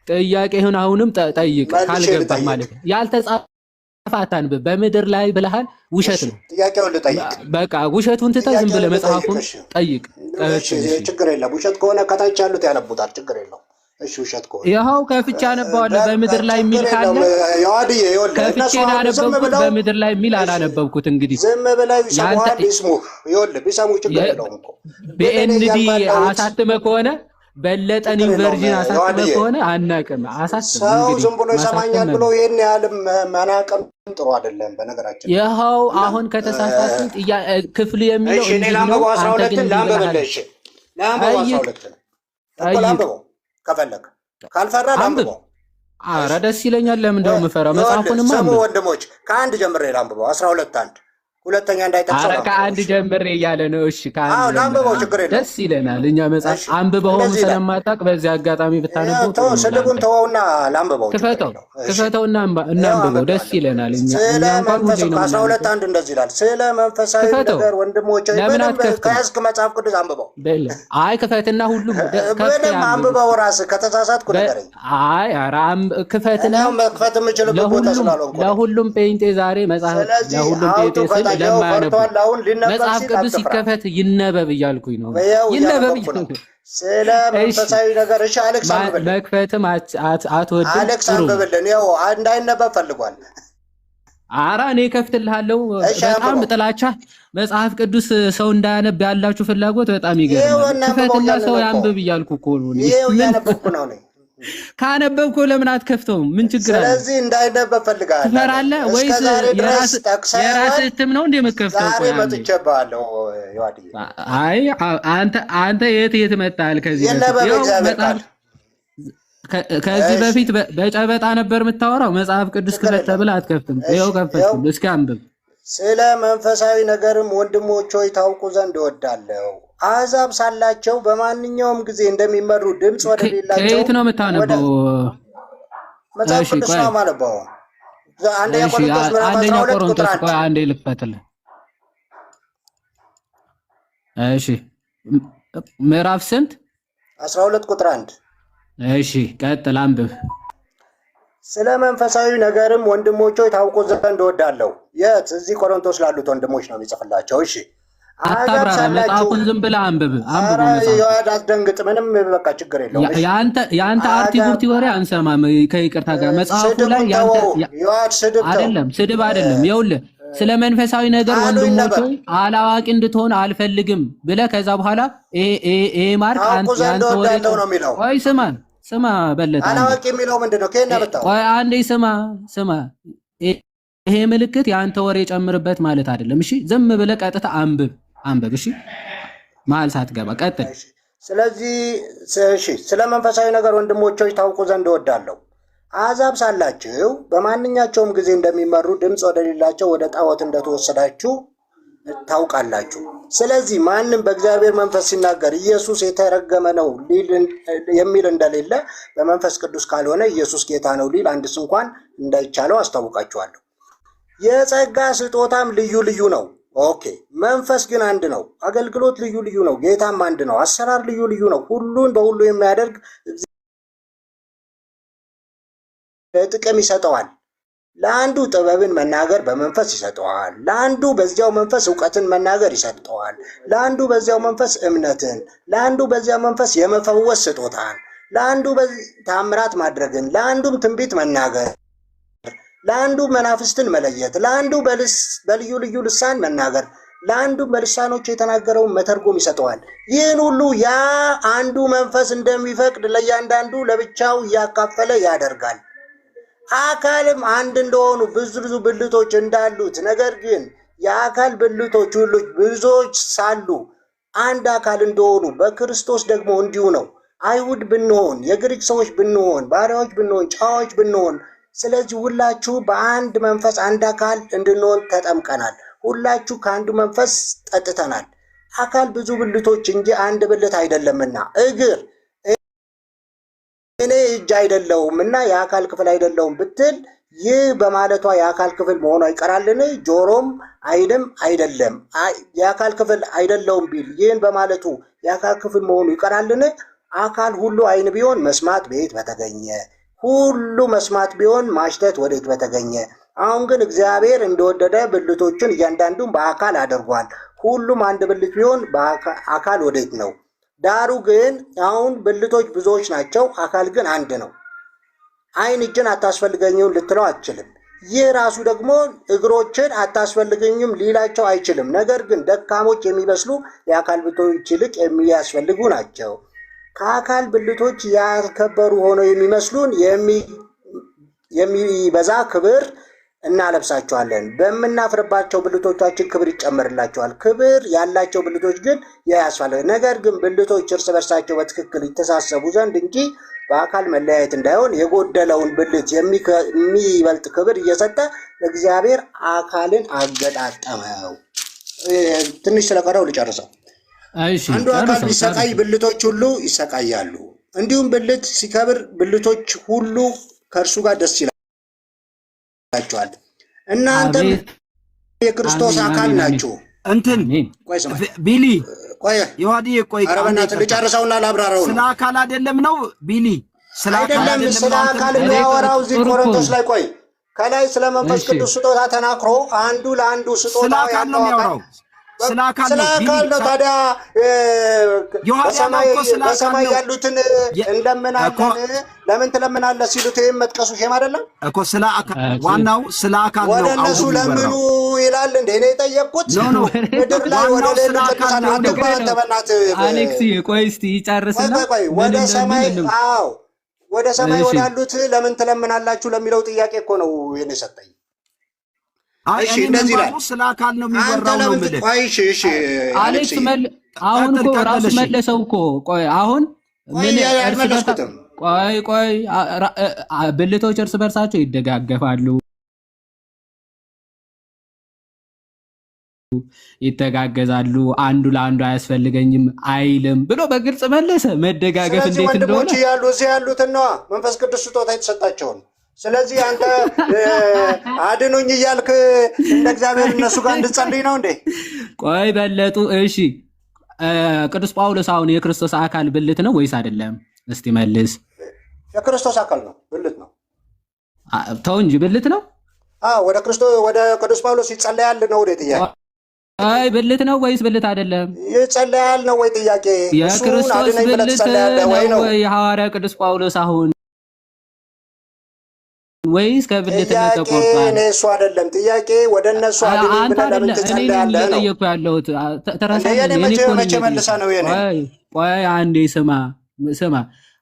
ጥያቄውን አሁንም ጠይቅ። ካልገባህ ማለት ያልተጻፈ አታንብብ። በምድር ላይ ብልሃል፣ ውሸት ነው። ጥያቄውን ልጠይቅ። በቃ ውሸቱን ትተህ ዝም ብለህ መጽሐፉን ጠይቅ። ችግር የለም። ውሸት ከሆነ ከታች ያሉት ያነቡታል። ችግር የለው። እሺ ውሸት ከሆነ ይኸው ከፍቼ አነባዋለሁ። በምድር ላይ የሚል ካለ ከፍቼ አነበብኩት። በምድር ላይ የሚል አላነበብኩት። እንግዲህ ዝም ብለው ይሰሙሃል። ቢሰሙ ችግር የለውም እኮ በኤንዲ አሳትመህ ከሆነ በለጠን ቨርዥን አሳትመህ ከሆነ አናውቅም። ሰው ዝም ብሎ ይሰማኛል ብሎ ይሄን ያህል መናቅም ጥሩ አይደለም። በነገራችን ይኸው አሁን ከተሳሳትን ክፍል የሚለው እንዲህ ነው። አንተ ግን ላንብበው። 12 ከፈለክ ካልፈራ ላንብበው። ኧረ ደስ ይለኛል። ለምን እንደው የምፈራው መጽሐፉንማ ወንድሞች ከአንድ ጀምሬ ላንብበው። 12 1 ሁለተኛ እንዳይጠቅሰው። ኧረ ከአንድ ጀምሬ እያለ ነው። እሺ ከአንድ ላንብበው፣ ችግር የለም። ደስ ይለናል። እኛ መጽሐፍ አንብበውም ስለማታውቅ በዚህ አጋጣሚ ብታነበው ስድቡን ተወውና ላንብበው። ክፈተውና እናንብበው። ደስ ይለናል። እኛ እንኳን ሁሌ ነው 12 1 እንደዚህ ይላል። ስለ መንፈሳዊ ነገር ወንድሞቼ ከያዝክ መጽሐፍ ቅዱስ አንብበው። አይ ክፈትና ሁሉም ምንም አንብበው። ራስህ ከተሳሳትኩ ንገረኝ። አይ ኧረ ክፈትና መክፈት የምችልበት ቦታ ስላልሆንኩ ለሁሉም ጴንጤ ዛሬ መጽሐፍ ለሁሉም ጴንጤ ስል መጽሐፍ ቅዱስ ሲከፈት ይነበብ እያልኩኝ ነው። ይነበብ ስለ መንፈሳዊ ነገር። እሺ አሌክስ አንብብልን። መክፈትም አትወድም። አሌክስ አንብብልን። ያው እንዳይነበብ ፈልጓል። ኧረ እኔ ከፍትልሃለሁ። በጣም ጥላቻ መጽሐፍ ቅዱስ ሰው እንዳያነብ ያላችሁ ፍላጎት በጣም ይገርማል። ክፈትና ሰው ያንብብ እያልኩ እኮ ነው። እያነበብኩ ነው እኔ። ካነበብኩ ለምን አትከፍተውም? ምን ችግር አለ? ስለዚህ እንዳይነበብ ፈልጋለሁ። ትፈራለህ ወይስ የራስህ እትም ነው እንደ መከፍተው? ዛሬ መጥቼብሃለሁ ዮሐድ። አይ አንተ የት መጣል? ከዚህ ከዚህ በፊት በጨበጣ ነበር የምታወራው። መጽሐፍ ቅዱስ ክፈት ተብለህ አትከፍትም። ይኸው ከፈትኩ። እስኪ አንብብ። ስለ መንፈሳዊ ነገርም ወንድሞች ሆይ ታውቁ ዘንድ እወዳለሁ። አሕዛብ ሳላቸው በማንኛውም ጊዜ እንደሚመሩ ድምፅ ወደሌላቸው። ከየት ነው የምታነበው? መጽሐፍ ቅዱስ ነው የማነበው። አንደኛ ቆሮንቶስ ምዕራፍ 12 ቁጥር 1። ቆይ አንዴ ልክፈትልህ። እሺ ምዕራፍ ስንት? 12 ቁጥር 1። እሺ ቀጥል አንብብ። ስለ መንፈሳዊ ነገርም ወንድሞች ሆይ ታውቁ ዘንድ እወዳለሁ። የት? እዚህ ቆሮንቶስ ላሉት ወንድሞች ነው የሚጽፍላቸው። እሺ አታብራራ፣ መጽሐፉን ዝም ብለህ አንብብ። አትደንግጥ፣ ምንም በቃ ችግር የለውም። የአንተ አርቲቡርቲ ወሬ አንሰማም። ከይቅርታ ጋር መጽሐፉ ላይ አይደለም፣ ስድብ አይደለም። ይኸውልህ ስለ መንፈሳዊ ነገር ወንድሞች ሆይ አላዋቂ እንድትሆን አልፈልግም ብለህ ከዛ በኋላ ይሄ ማርክ ያንተ ወሬ ነው የሚለው። ቆይ ስማ በለጠ፣ አላዋቂ የሚለው ምንድነው? ከየት ያመጣው? ቆይ አንዴ ስማ። ይሄ ምልክት ያንተ ወሬ ጨምርበት ማለት አይደለም። እሺ ዝም ብለህ ቀጥታ አንብብ። እሺ መሀል ሳትገባ ቀጥል። ስለዚህ ስለ መንፈሳዊ ነገር ወንድሞች ሆይ ታውቁ ዘንድ እወዳለሁ። አሕዛብ ሳላችሁ በማንኛቸውም ጊዜ እንደሚመሩ ድምፅ ወደሌላቸው ወደ ጣዖት እንደተወሰዳችሁ ታውቃላችሁ። ስለዚህ ማንም በእግዚአብሔር መንፈስ ሲናገር ኢየሱስ የተረገመ ነው የሚል እንደሌለ በመንፈስ ቅዱስ ካልሆነ ኢየሱስ ጌታ ነው ሊል አንድስ እንኳን እንዳይቻለው አስታውቃችኋለሁ። የጸጋ ስጦታም ልዩ ልዩ ነው። ኦኬ። መንፈስ ግን አንድ ነው። አገልግሎት ልዩ ልዩ ነው። ጌታም አንድ ነው። አሰራር ልዩ ልዩ ነው። ሁሉን በሁሉ የሚያደርግ ጥቅም ይሰጠዋል። ለአንዱ ጥበብን መናገር በመንፈስ ይሰጠዋል፣ ለአንዱ በዚያው መንፈስ እውቀትን መናገር ይሰጠዋል፣ ለአንዱ በዚያው መንፈስ እምነትን፣ ለአንዱ በዚያው መንፈስ የመፈወስ ስጦታን፣ ለአንዱ ታምራት ማድረግን፣ ለአንዱም ትንቢት መናገር፣ ለአንዱ መናፍስትን መለየት፣ ለአንዱ በልዩ ልዩ ልሳን መናገር፣ ለአንዱ በልሳኖች የተናገረውን መተርጎም ይሰጠዋል። ይህን ሁሉ ያ አንዱ መንፈስ እንደሚፈቅድ ለእያንዳንዱ ለብቻው እያካፈለ ያደርጋል። አካልም አንድ እንደሆኑ ብዙ ብልቶች እንዳሉት፣ ነገር ግን የአካል ብልቶች ሁሉ ብዙዎች ሳሉ አንድ አካል እንደሆኑ በክርስቶስ ደግሞ እንዲሁ ነው። አይሁድ ብንሆን፣ የግሪክ ሰዎች ብንሆን፣ ባሪያዎች ብንሆን፣ ጨዋዎች ብንሆን፣ ስለዚህ ሁላችሁ በአንድ መንፈስ አንድ አካል እንድንሆን ተጠምቀናል። ሁላችሁ ከአንዱ መንፈስ ጠጥተናል። አካል ብዙ ብልቶች እንጂ አንድ ብልት አይደለምና፣ እግር እኔ እጅ አይደለሁም እና የአካል ክፍል አይደለሁም ብትል ይህ በማለቷ የአካል ክፍል መሆኗ ይቀራልን? ጆሮም ዓይንም አይደለም የአካል ክፍል አይደለሁም ቢል ይህን በማለቱ የአካል ክፍል መሆኑ ይቀራልን? አካል ሁሉ ዓይን ቢሆን መስማት በየት በተገኘ? ሁሉ መስማት ቢሆን ማሽተት ወዴት በተገኘ? አሁን ግን እግዚአብሔር እንደወደደ ብልቶችን እያንዳንዱን በአካል አድርጓል። ሁሉም አንድ ብልት ቢሆን አካል ወዴት ነው? ዳሩ ግን አሁን ብልቶች ብዙዎች ናቸው፣ አካል ግን አንድ ነው። ዓይን እጅን አታስፈልገኝም ልትለው አትችልም። ይህ ራሱ ደግሞ እግሮችን አታስፈልገኝም ሊላቸው አይችልም። ነገር ግን ደካሞች የሚመስሉ የአካል ብልቶች ይልቅ የሚያስፈልጉ ናቸው። ከአካል ብልቶች ያልከበሩ ሆነው የሚመስሉን የሚበዛ ክብር እናለብሳቸዋለን። በምናፍርባቸው ብልቶቻችን ክብር ይጨመርላቸዋል። ክብር ያላቸው ብልቶች ግን ያስፈልጋል። ነገር ግን ብልቶች እርስ በርሳቸው በትክክል ይተሳሰቡ ዘንድ እንጂ በአካል መለያየት እንዳይሆን የጎደለውን ብልት የሚበልጥ ክብር እየሰጠ እግዚአብሔር አካልን አገጣጠመው። ትንሽ ስለቀረው ልጨርሰው። አንዱ አካል ቢሰቃይ ብልቶች ሁሉ ይሰቃያሉ። እንዲሁም ብልት ሲከብር ብልቶች ሁሉ ከእርሱ ጋር ደስ ይላቸዋል። እናንተም የክርስቶስ አካል ናችሁ። እንትን ቢሊ ዮሐዲ ቆይ አረበናት ልጨርሰውና ላብራራው። ስለ አካል አይደለም ነው ቢሊ፣ ስለ አካል የሚያወራው እዚህ ቆሮንቶስ ላይ። ቆይ ከላይ ስለ መንፈስ ቅዱስ ስጦታ ተናክሮ አንዱ ለአንዱ ስጦታ ያለው አካል ስለ አካል ነው። ታዲያ በሰማይ ያሉትን እንለምናለን ለምን ትለምናለህ ሲሉት ይህም መጥቀሱ ሼም አይደለም እኮ። ስለ አካል ዋናው ስለ አካል ነው። ወደ እነሱ ለምኑ ይላል እንዴ? እኔ የጠየቅኩት ምድር ላይ ወደ ሌሎች ቅዱሳን አትግባ ተበናት። አሌክስ ቆይ እስቲ ይጨርስና ወደ ሰማይ ወደ ሰማይ ወዳሉት ለምን ትለምናላችሁ ለሚለው ጥያቄ እኮ ነው የኔ ሰጠኝ። እሺ እንደዚህ ይላል። ስለ አካል ነው የሚወራው ነው ማለት። እሺ አሌክስ አሁን እኮ ራሱ መለሰው እኮ። ቆይ አሁን ምን ቆይ ብልቶች እርስ በርሳቸው ይደጋገፋሉ፣ ይተጋገዛሉ። አንዱ ለአንዱ አያስፈልገኝም አይልም ብሎ በግልጽ መለሰ። መደጋገፍ እንዴት እንደሆነ ወንድሞች ያሉ እዚህ ያሉትን ነዋ መንፈስ ቅዱስ ስጦታ የተሰጣቸውን። ስለዚህ አንተ አድኑኝ እያልክ እንደ እግዚአብሔር እነሱ ጋር እንድጸልይ ነው እንዴ? ቆይ በለጡ። እሺ ቅዱስ ጳውሎስ አሁን የክርስቶስ አካል ብልት ነው ወይስ አይደለም? እስቲ መልስ። የክርስቶስ አካል ነው፣ ብልት ነው። ተው እንጂ ብልት ነው። ወደ ቅዱስ ጳውሎስ ይጸለያል ነው ወደ ጥያቄ። አይ ብልት ነው ወይስ ብልት አይደለም? ይጸለያል ነው ወይ ጥያቄ? የክርስቶስ ብልት ነው ወይ ሐዋርያ ቅዱስ ጳውሎስ አሁን ወይስ ከብልትነት ተቆርጧል? እሱ አይደለም ጥያቄ። ወደ እነሱ አድነኝ ብለህ ለምን ትጸልያለህ ነው እየጠየኩ ያለሁት። መቼ መልሰህ ነው የኔ? ቆይ አንዴ ስማ።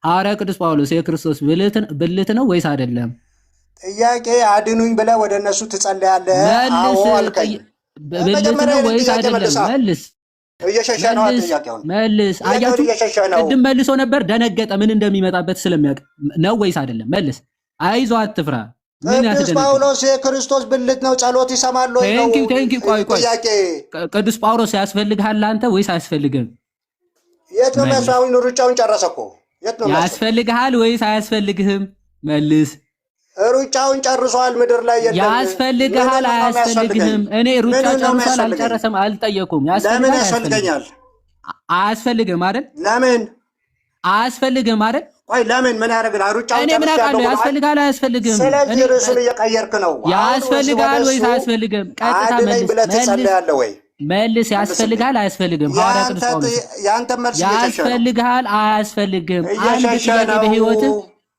ሐዋርያ ቅዱስ ጳውሎስ የክርስቶስ ብልት ነው ወይስ አይደለም? ጥያቄ አድኑኝ ብለህ ወደ እነሱ ትጸልያለህ? አዎ አልከኝ። ብልት ነው ወይስ አይደለም? መልስ። እየሸሸ ነው ጥያቄውን። መልስ። አያችሁ፣ ቅድም መልሶ ነበር፣ ደነገጠ። ምን እንደሚመጣበት ስለሚያውቅ ነው ወይስ አይደለም? መልስ። አይዞ አትፍራ። ምን ቅዱስ ጳውሎስ የክርስቶስ ብልት ነው፣ ጸሎት ይሰማል ወይ ነው? ቴንኪው። ቆይ ጥያቄ ቅዱስ ጳውሎስ ያስፈልግሃል አንተ ወይስ አያስፈልግም? የት ነው የሚያስፈልግህ? ሩጫውን ጨረሰ እኮ። የት ነው ያስፈልግሃል ወይስ አያስፈልግህም? መልስ። ሩጫውን ጨርሷል። ምድር ላይ የለም። ያስፈልግሃል አያስፈልግህም? እኔ ሩጫ ጨርሷል አልጨረሰም አልጠየቁም። ለምን ያስፈልገኛል? አያስፈልግም አይደል? ለምን አያስፈልግም አይደል? ቆይ ለምን ምን ያደርግልሃል? ሩጫውን እኔ ምን አውቃለሁ? ያስፈልግሃል አያስፈልግም? ስለዚህ ርዕሱን እየቀየርክ ነው። ያስፈልግሃል ወይስ አያስፈልግም? ቀጥታ መልስ ብለህ ትጸልያለህ ወይ? መልስ። ያስፈልግሃል አያስፈልግም? ሐዋርያ ቅዱስ ጳውሎስ ያንተ መልስ ያስፈልግሃል አያስፈልግም? አንድ ጥያቄ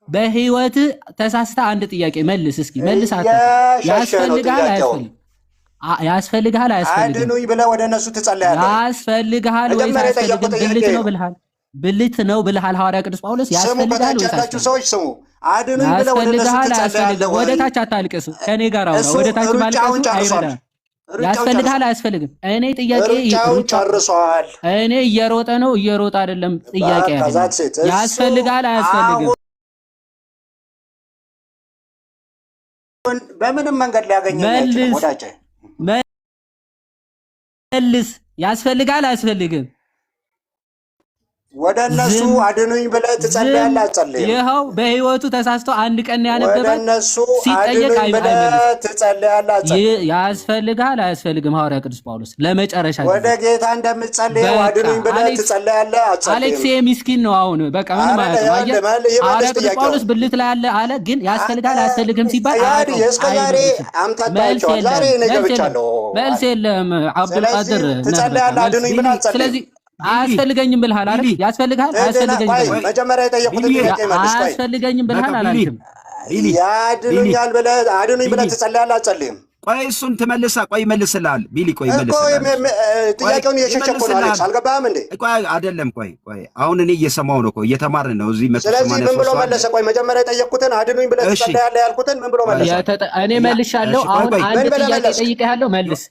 በህይወት ተሳስተ አንድ ጥያቄ መልስ እስኪ መልስ። ያስፈልግሃል አያስፈልግም? ያስፈልግሃል አያስፈልግም? አድኑኝ ብለህ ወደ እነሱ ትጸልያለህ? ያስፈልግሃል ወይስ አያስፈልግም? ብልት ነው ብልሃል ሐዋርያ ቅዱስ ጳውሎስ። ያስፈልግሃል ወይስ አያስፈልግም? ሰዎች ስሙ። አድኑኝ ብለህ ወደ እነሱ ትጸልያለህ? ወደ ታች አታልቅስ፣ ከኔ ጋር አውራ። ወደ ታች ማልቀስ አይረዳም። ያስፈልግሃል አያስፈልግም? እኔ ጥያቄ ጨርሷል። እኔ እየሮጠ ነው እየሮጠ አይደለም ጥያቄ አይደለም። ያስፈልግሃል አያስፈልግም? በምንም መንገድ ሊያገኘኝ አይችልም። ወዳጄ መልስ። ያስፈልግሃል አያስፈልግም? ወደ እነሱ አድኑኝ ብለህ ትጸልያለህ አትጸልይም? ይኸው በህይወቱ ተሳስቶ አንድ ቀን ያነበበ ወደ እነሱ አድኑኝ ብለህ ትጸልያለህ አትጸልይም? ያስፈልግሃል አያስፈልግም? ሐዋርያ ቅዱስ ጳውሎስ ለመጨረሻ ወደ ጌታ እንደምትጸልየው አድኑኝ ብለህ ትጸልያለህ አትጸልይም? አሌክስ ሚስኪን ነው አሁን በቃ ምንም አያውቅም። ሐዋርያ ቅዱስ ጳውሎስ ብልት ላይ አለ ግን ያስፈልግሃል አያስፈልግም ሲባል እስከዛሬ አምታታቸዋል። ዛሬ እኔ ገብቻለሁ። መልስ የለም። አብዱልቃድር ትጸልያለህ አድኑኝ ብለህ አትጸልይም? ስለዚህ አያስፈልገኝም ብልሃል አይደል? ያስፈልግሃል አያስፈልገኝም? መጀመሪያ የጠየቁት ጥያቄ መልስ። አያስፈልገኝም ብልሃል አላልክም? ያድኑኛል ብለህ አድኑኝ ብለህ ትጸልያለህ አትጸልይም? ቆይ እሱን ትመልሳ። ቆይ ይመልስልሃል ቢሊ። ቆይ ይመልስልሃል። ጥያቄውን እየሸሸ እኮ ነው አሌክስ። አልገባህም እንዴ? ቆይ አይደለም። ቆይ አሁን እኔ እየሰማሁ ነው እኮ እየተማርን ነው እዚህ መጥቶ። ስለዚህ ምን ብሎ መለሰ? ቆይ መጀመሪያ የጠየቅኩትን አድኑኝ ብለህ ትጸልያለህ ያልኩትን ምን ብሎ መለሰ? እኔ መልሻለሁ። አሁን አንድ ጥያቄ ጠይቄሃለሁ። መልስ።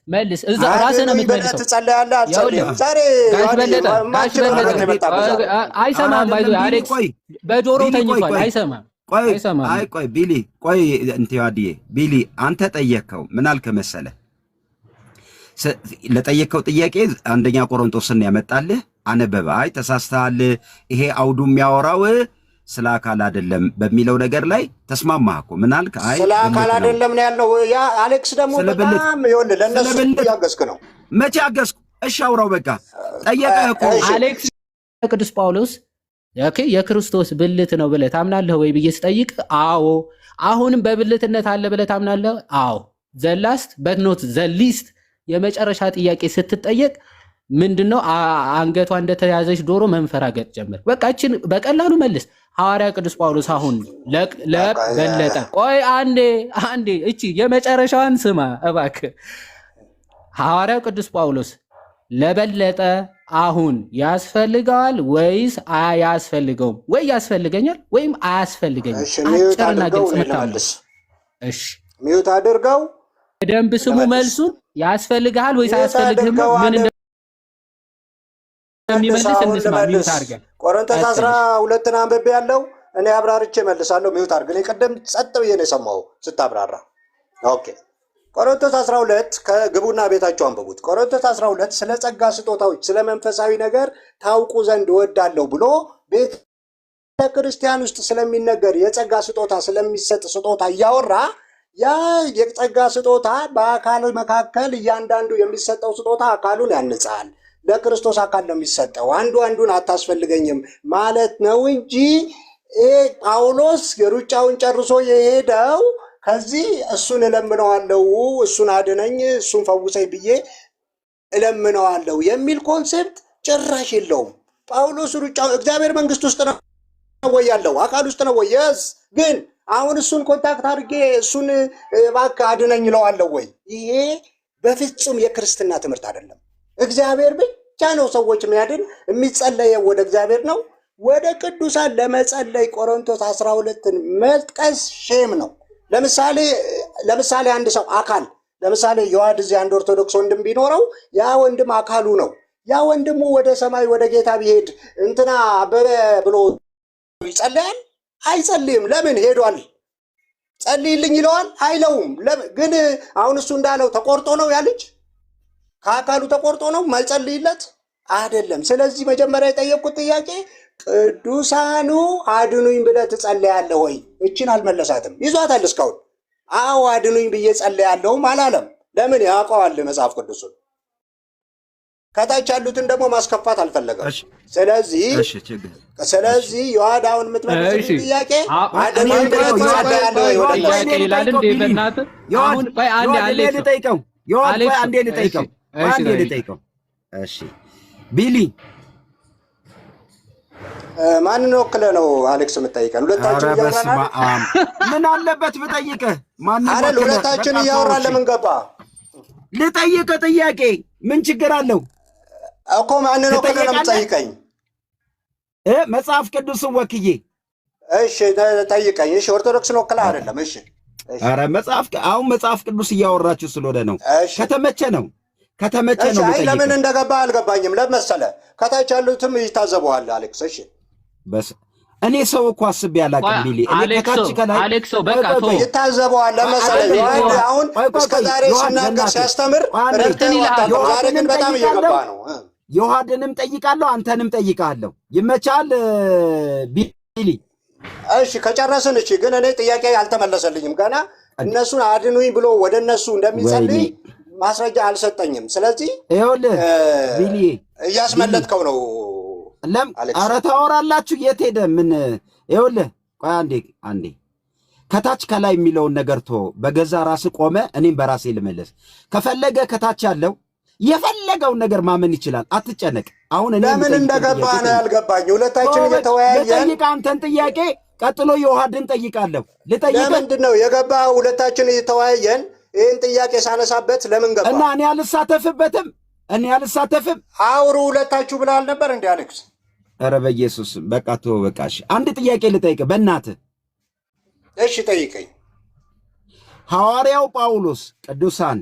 እዛ ራስህ ነው የምትመልሰው። ትጸልያለህ አትጸልይም? ዛሬ አይሰማም። ባይዞ አሌክስ በጆሮ ተኝቷል። አይሰማም። ቆይ ቢሊ፣ ቆይ እንቲዋዲዬ ቢሊ፣ አንተ ጠየቅከው ምን አልክ መሰለህ? ለጠየቅከው ጥያቄ አንደኛ ቆሮንቶስን ያመጣልህ አነበበ። አይ ተሳስተሃል፣ ይሄ አውዱ የሚያወራው ስለ አካል አይደለም በሚለው ነገር ላይ ተስማማህ እኮ። ምን አልክ? አይ ስለ አካል አይደለም ነው ያልነው። ያ አሌክስ ደግሞ በጣም ይኸውልህ ለእነሱ ያገዝክ ነው። መቼ አገዝኩ? እሺ አውራው በቃ። ጠየቀህ እኮ አሌክስ። ቅዱስ ጳውሎስ የክርስቶስ ብልት ነው ብለህ ታምናለህ ወይ ብዬ ስጠይቅ አዎ። አሁንም በብልትነት አለ ብለህ ታምናለህ? አዎ። ዘላስት በትኖት ዘሊስት የመጨረሻ ጥያቄ ስትጠየቅ ምንድነው? አንገቷ እንደተያዘች ዶሮ መንፈራገጥ ጀምር። በቃ እችን በቀላሉ መልስ። ሐዋርያ ቅዱስ ጳውሎስ አሁን ለበለጠ ቆይ አንዴ እቺ የመጨረሻዋን ስማ እባክህ። ሐዋርያ ቅዱስ ጳውሎስ ለበለጠ አሁን ያስፈልገዋል ወይስ አያስፈልገውም? ወይ ያስፈልገኛል ወይም አያስፈልገኝም። አጭርና ግልጽ ምታለሽ። እሺ ሚውት አድርገው በደንብ ስሙ መልሱን። ያስፈልግሃል ወይስ አያስፈልግህም? ምን እንደሚመልስ እንስማ። ሚውት አድርገን ቆሮንቶስ 12 አንብቤ ያለው እኔ አብራርቼ መልሳለሁ። ሚውት አድርግ። እኔ ቀደም ጸጥ ብዬ ነው የሰማው ስታብራራ። ኦኬ ቆሮንቶስ 12 ከግቡና ቤታቸው አንብቡት። ቆሮንቶስ 12 ስለ ጸጋ ስጦታዎች ስለ መንፈሳዊ ነገር ታውቁ ዘንድ እወዳለሁ ብሎ ቤተ ክርስቲያን ውስጥ ስለሚነገር የጸጋ ስጦታ ስለሚሰጥ ስጦታ እያወራ ያ የጸጋ ስጦታ በአካል መካከል እያንዳንዱ የሚሰጠው ስጦታ አካሉን ያንጻል። ለክርስቶስ አካል ነው የሚሰጠው። አንዱ አንዱን አታስፈልገኝም ማለት ነው እንጂ ጳውሎስ የሩጫውን ጨርሶ የሄደው ከዚህ እሱን እለምነዋለሁ፣ እሱን አድነኝ፣ እሱን ፈውሰኝ ብዬ እለምነዋለሁ የሚል ኮንሴፕት ጭራሽ የለውም። ጳውሎስ ሩጫው እግዚአብሔር መንግስት ውስጥ ነው ወይ ያለው? አካል ውስጥ ነው ወይ? የስ ግን አሁን እሱን ኮንታክት አድርጌ እሱን እባክህ አድነኝ እለዋለሁ ወይ? ይሄ በፍጹም የክርስትና ትምህርት አይደለም። እግዚአብሔር ብቻ ነው ሰዎች የሚያድን። የሚጸለየው ወደ እግዚአብሔር ነው። ወደ ቅዱሳን ለመጸለይ ቆሮንቶስ 12ን መጥቀስ ሼም ነው። ለምሳሌ አንድ ሰው አካል ለምሳሌ የዋድ እዚህ አንድ ኦርቶዶክስ ወንድም ቢኖረው ያ ወንድም አካሉ ነው። ያ ወንድሙ ወደ ሰማይ ወደ ጌታ ቢሄድ እንትና አበበ ብሎ ይጸልያል? አይጸልይም። ለምን? ሄዷል። ጸልይልኝ ይለዋል? አይለውም። ግን አሁን እሱ እንዳለው ተቆርጦ ነው ያ ልጅ ከአካሉ ተቆርጦ ነው ማይጸልይለት አይደለም። ስለዚህ መጀመሪያ የጠየቁት ጥያቄ ቅዱሳኑ አድኑኝ ብለህ ትጸልያለህ ወይ? እችን አልመለሳትም። ይዟታል እስካሁን። አዎ አድኑኝ ብዬ ጸልያለሁም አላለም። ለምን? ያውቀዋል መጽሐፍ ቅዱሱን። ከታች ያሉትን ደግሞ ማስከፋት አልፈለገም። ስለዚህ ዮሐድ አሁን የምትመልስ ጥያቄ አድኑኝ ብለህ ትጸልያለህ ወይ? አንዴ ልጠይቀው። እሺ ቢሊ ማንን ወክለህ ነው አሌክስ የምትጠይቀን? ሁለታችን እያወራን ምን አለበት ብጠይቅህ? አይደል? ሁለታችን እያወራን ለምን ገባ? ልጠይቅህ ጥያቄ ምን ችግር አለው እኮ? ማንን ወክለህ ነው የምትጠይቀኝ? መጽሐፍ ቅዱስን ወክዬ። እሺ ጠይቀኝ። እሺ ኦርቶዶክስን ወክለህ አይደለም? እሺ ኧረ አሁን መጽሐፍ ቅዱስ እያወራችሁ ስለሆነ ነው። ከተመቸ ነው አይ ለምን እንደገባ አልገባኝም። ለመሰለ ከታች ያሉትም ይታዘበዋል አሌክስ። እሺ እኔ ሰው እኮ አስቤ አላውቅም ቢሊ። እኔ ከታች ከላይ አሌክሶ በቃ ይታዘበዋል። ለመሰለ አሁን እስከ ዛሬ ሲናገር ሲያስተምር ረድተህ ወጣለሁ። ዛሬ ግን በጣም እየገባ ነው። ዮሐድንም ጠይቃለሁ፣ አንተንም ጠይቃለሁ። ይመቻል ቢሊ? እሺ ከጨረስን። እሺ ግን እኔ ጥያቄ አልተመለሰልኝም ገና። እነሱን አድኑኝ ብሎ ወደ እነሱ እንደሚጸልይ ማስረጃ አልሰጠኝም። ስለዚህ ይኸውልህ ቢሊ እያስመለጥከው ነው። ኧረ ታወራላችሁ። የት ሄደ? ምን? ይኸውልህ ቆይ አንዴ ከታች ከላይ የሚለውን ነገር በገዛ ራስ ቆመ። እኔም በራሴ ልመለስ። ከፈለገ ከታች ያለው የፈለገውን ነገር ማመን ይችላል። አትጨነቅ። አሁን እኔ ለምን እንደገባ ነው ያልገባኝ። ሁለታችን እየተወያየን ልጠይቅ አንተን ጥያቄ፣ ቀጥሎ የውሃድን ጠይቃለሁ። ልጠይቅ ለምንድን ነው የገባ? ሁለታችን እየተወያየን ይህን ጥያቄ ሳነሳበት ለምን ገባ? እና እኔ አልሳተፍበትም። አውሩ ሁለታችሁ ብለሃል ነበር እንዴ አሌክስ? ኧረ በኢየሱስ በቃ ተወው በቃ። እሺ አንድ ጥያቄ ልጠይቅ በእናትህ። እሺ ጠይቀኝ። ሐዋርያው ጳውሎስ ቅዱሳን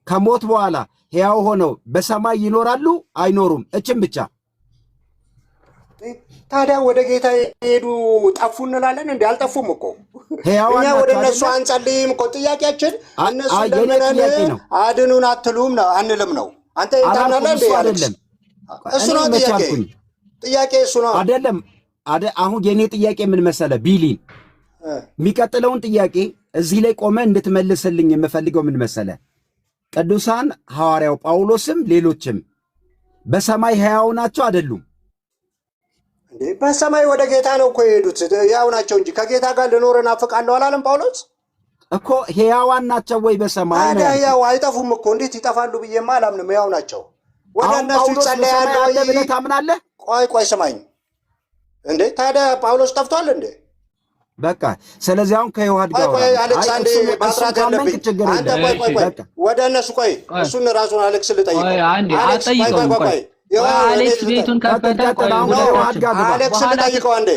ከሞት በኋላ ሕያው ሆነው በሰማይ ይኖራሉ አይኖሩም? እችም ብቻ። ታዲያ ወደ ጌታ የሄዱ ጠፉ እንላለን እንዴ? አልጠፉም እኮ። እኛ ወደ እነሱ አንጸልይም እኮ። ጥያቄያችን እነሱ ለምነን አድኑን አትሉም ነው አንልም ነው። አንተ ታምናለህ እንዴ? አይደለም እሱ ነው ጥያቄ እሱ ነው አይደለም። አሁን የኔ ጥያቄ ምን መሰለህ ቢሊን፣ የሚቀጥለውን ጥያቄ እዚህ ላይ ቆመ እንድትመልስልኝ የምፈልገው ምን መሰለህ፣ ቅዱሳን ሐዋርያው ጳውሎስም ሌሎችም በሰማይ ሕያው ናቸው አይደሉም? እንዴ በሰማይ ወደ ጌታ ነው እኮ የሄዱት። ሕያው ናቸው እንጂ ከጌታ ጋር ልኖር እናፍቃለሁ አላለም ጳውሎስ እኮ? ሕያዋን ናቸው ወይ በሰማይ? ታዲያ ሕያው አይጠፉም እኮ። እንዴት ይጠፋሉ ብዬማ አላምንም። ሕያው ናቸው። ወደ እነሱ ይጸለያሉ ብለህ ታምናለህ? ቆይ ስማኝ እንዴ። ታዲያ ጳውሎስ ጠፍቷል እንዴ? በቃ ስለዚህ አሁን ከዮሐድ ጋር አሌክስ አንዴ ማስራት ያለብኝ አንተ ቆይ ወደ እነሱ እሱን ራሱን አሌክስ ልጠይቀው። አሌክስ ቤቱን ከፈተ። አሌክስ ልጠይቀው አንዴ።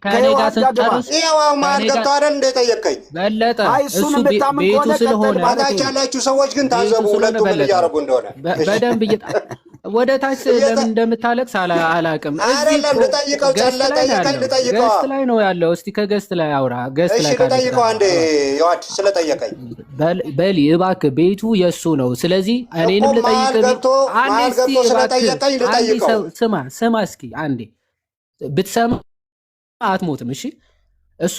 ከኔ ጋር ስትጨርስ ይኸው አሁን መሀል ገብተህ አይደል እንደ ጠየቀኝ በለጠ። እሱ ቤቱ ስለሆነ ታች ያላችሁ ሰዎች ግን ታዘቡ፣ ሁለቱም ምን እያደረጉ እንደሆነ በደንብ ወደ ታች ለምን እንደምታለቅስ አላቅም። አይደለም ልጠይቀው፣ ልጠይቀው ገስት ላይ ነው ያለው። እስቲ ከገስት ላይ አውራ። ገስት ላይ ልጠይቀው አንዴ ይዋድ ስለጠየቀኝ በል እባክህ፣ ቤቱ የሱ ነው። ስለዚህ እኔንም ልጠይቅ። ስማ እስኪ አንዴ ብትሰማ አትሞትም። እሺ እሱ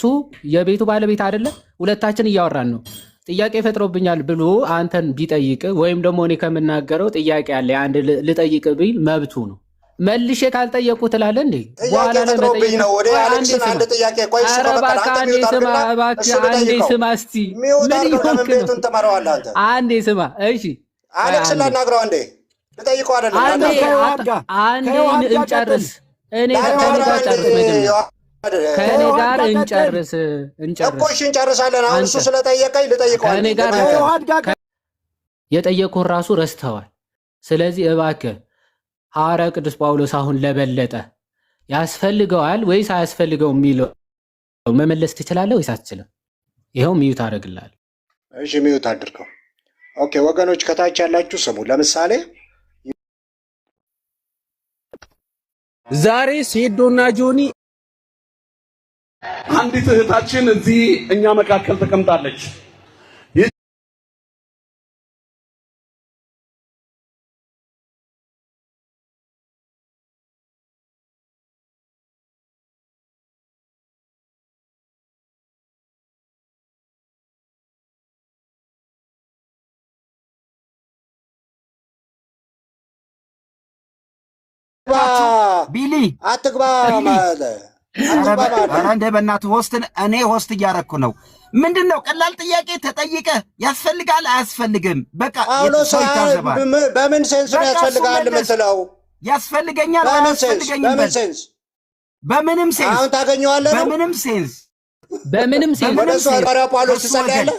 የቤቱ ባለቤት አይደለም። ሁለታችን እያወራን ነው። ጥያቄ ፈጥሮብኛል ብሎ አንተን ቢጠይቅ ወይም ደግሞ እኔ ከምናገረው ጥያቄ አለ አንድ ልጠይቅ ቢል መብቱ ነው። መልሼ ካልጠየቁ ትላለህ እንዴ? በኋላ ነው መጠየቅ ነው። ወደ አሌክስን አንድ ጥያቄ ቆይ፣ አንዴ ስማ እስቲ ምን ይሆንክ ነው? አንዴ ስማ እሺ፣ አሌክስን ላናግረው አንዴ ልጠይቀው አይደለም። አንዴ እንጨርስ። እኔ ከኔ ጋር ጨርስ መጀመሪያ ከእኔ ጋር እንጨርስ እኮ እሺ፣ እንጨርሳለን። አሁን እሱ ስለጠየቀኝ ልጠይቀው። ከእኔ ጋር የጠየቁህን ራሱ ረስተዋል። ስለዚህ እባክህ ሐዋርያው ቅዱስ ጳውሎስ አሁን ለበለጠ ያስፈልገዋል ወይስ አያስፈልገውም የሚለው መመለስ ትችላለህ ወይስ አትችልም? ይኸው ሚዩት አደርግልሃለሁ። እሺ ሚዩት አድርገው። ኦኬ ወገኖች ከታች ያላችሁ ስሙ። ለምሳሌ ዛሬ ሴዶና ጆኒ አንዲት እህታችን እዚህ እኛ መካከል ተቀምጣለች። ቢሊ አትግባ ማለት እንደ በእናትህ እኔ ሆስት እያረኩ ነው። ምንድን ነው ቀላል ጥያቄ ተጠይቀ ያስፈልጋል አያስፈልግም? በቃ በምን ሴንስ ነው ያስፈልጋል የምትለው? ያስፈልገኛል አያስፈልገኝም? በምንም ሴንስ አሁን ታገኘዋለህ። በምንም ሴንስ ወደ እሱ ሐዋርያ ጳውሎስ ትጸልያለህ።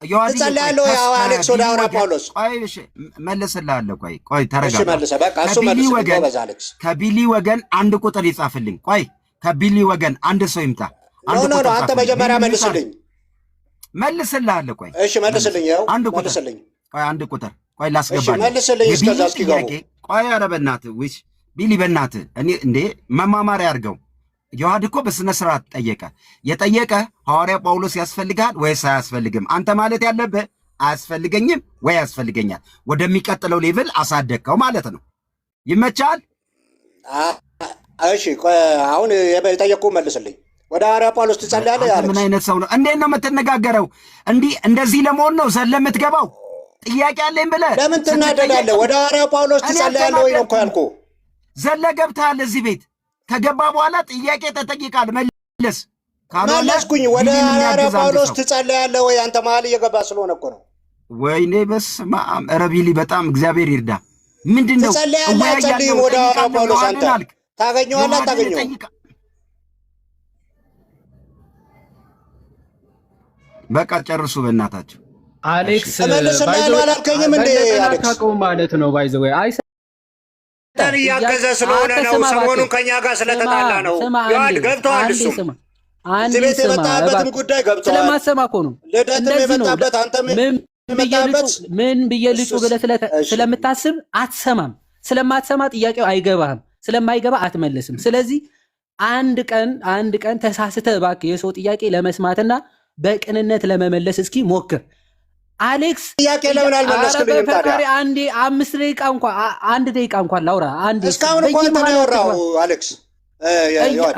አሌክስ ወደ ሐዋርያ ጳውሎስ መልስልሃለሁ። ቆይ ተረጋጋ። ከቢሊ ወገን አንድ ቁጥር ይጻፍልኝ። ቆይ ከቢሊ ወገን አንድ ሰው ይምጣ። አንተ መጀመሪያ መልስልሃለሁ። ቆይ እሺ መልስልኝ። ያው አንድ ቁጥር ቆይ ላስገባልህ። መልስልኝ እስከዛ እስኪገቡ። ቆይ ኧረ በእናትህ ውይ ቢሊ በእናትህ እኔ እንዴ መማማሪያ አድርገው። ዮሐድ እኮ በስነ ስርዓት ጠየቀ። የጠየቀ ሐዋርያ ጳውሎስ ያስፈልጋል ወይስ አያስፈልግም? አንተ ማለት ያለብህ አያስፈልገኝም ወይ ያስፈልገኛል። ወደሚቀጥለው ሌቭል አሳደግከው ማለት ነው። ይመቻል? እሺ አሁን የጠየቁህ መልስልኝ። ወደ ሐዋርያ ጳውሎስ ትጸልያለህ? ምን አይነት ሰው ነው? እንዴት ነው የምትነጋገረው? እንደዚህ ለመሆን ነው ዘለ የምትገባው? ጥያቄ አለኝ ብለህ ለምን ትናደዳለህ? ወደ ሐዋርያ ጳውሎስ ትጸልያለህ ወይ ነው እኮ ያልኩህ። ዘለ ገብተሃል እዚህ ቤት። ከገባ በኋላ ጥያቄ ተጠይቃል፣ መልስ። መለስኩኝ። ወደ ሐዋርያ ጳውሎስ ትጸልያለህ ወይ? አንተ መሀል እየገባ ስለሆነ እኮ ነው። ወይኔ በስመ አብ። ኧረ ቢሊ በጣም እግዚአብሔር ይርዳ። ምንድን ነው ትጸልያለህ አትጸልይም? ወደ ሐዋርያ ጳውሎስ አንተ ታገኘዋለህ አታገኘውም? በቃ ጨርሱ በእናታችሁ። አሌክስ መልስልሃለሁ አላልከኝም እንዴ? አሌክስ ማለት ነው ባይ ዘ ወይ እያገዘ ስለሆነ ነው። ሰሞኑን ከኛ ጋር ስለተጣላ ነው። ይኸውልህ ገብቶሃል። እሱም እዚህ ቤት የመጣበትም ጉዳይ ገብቶሃል። ስለማሰማ እኮ ነው። ልደትም የመጣበት አንተም የመጣበት ምን ብዬ ልጩ ብለህ ስለምታስብ አትሰማም። ስለማትሰማ ጥያቄው አይገባህም። ስለማይገባ አትመልስም። ስለዚህ አንድ ቀን ተሳስተህ እባክህ የሰው ጥያቄ ለመስማትና በቅንነት ለመመለስ እስኪ ሞክር። አሌክስ ጥያቄ ለምን አልመለስክልኝም ታዲያ? አንዴ 5 ደቂቃ እንኳን 1 ደቂቃ እንኳን ላውራ። እስካሁን እኮ አንተ ነው ያወራው አሌክስ።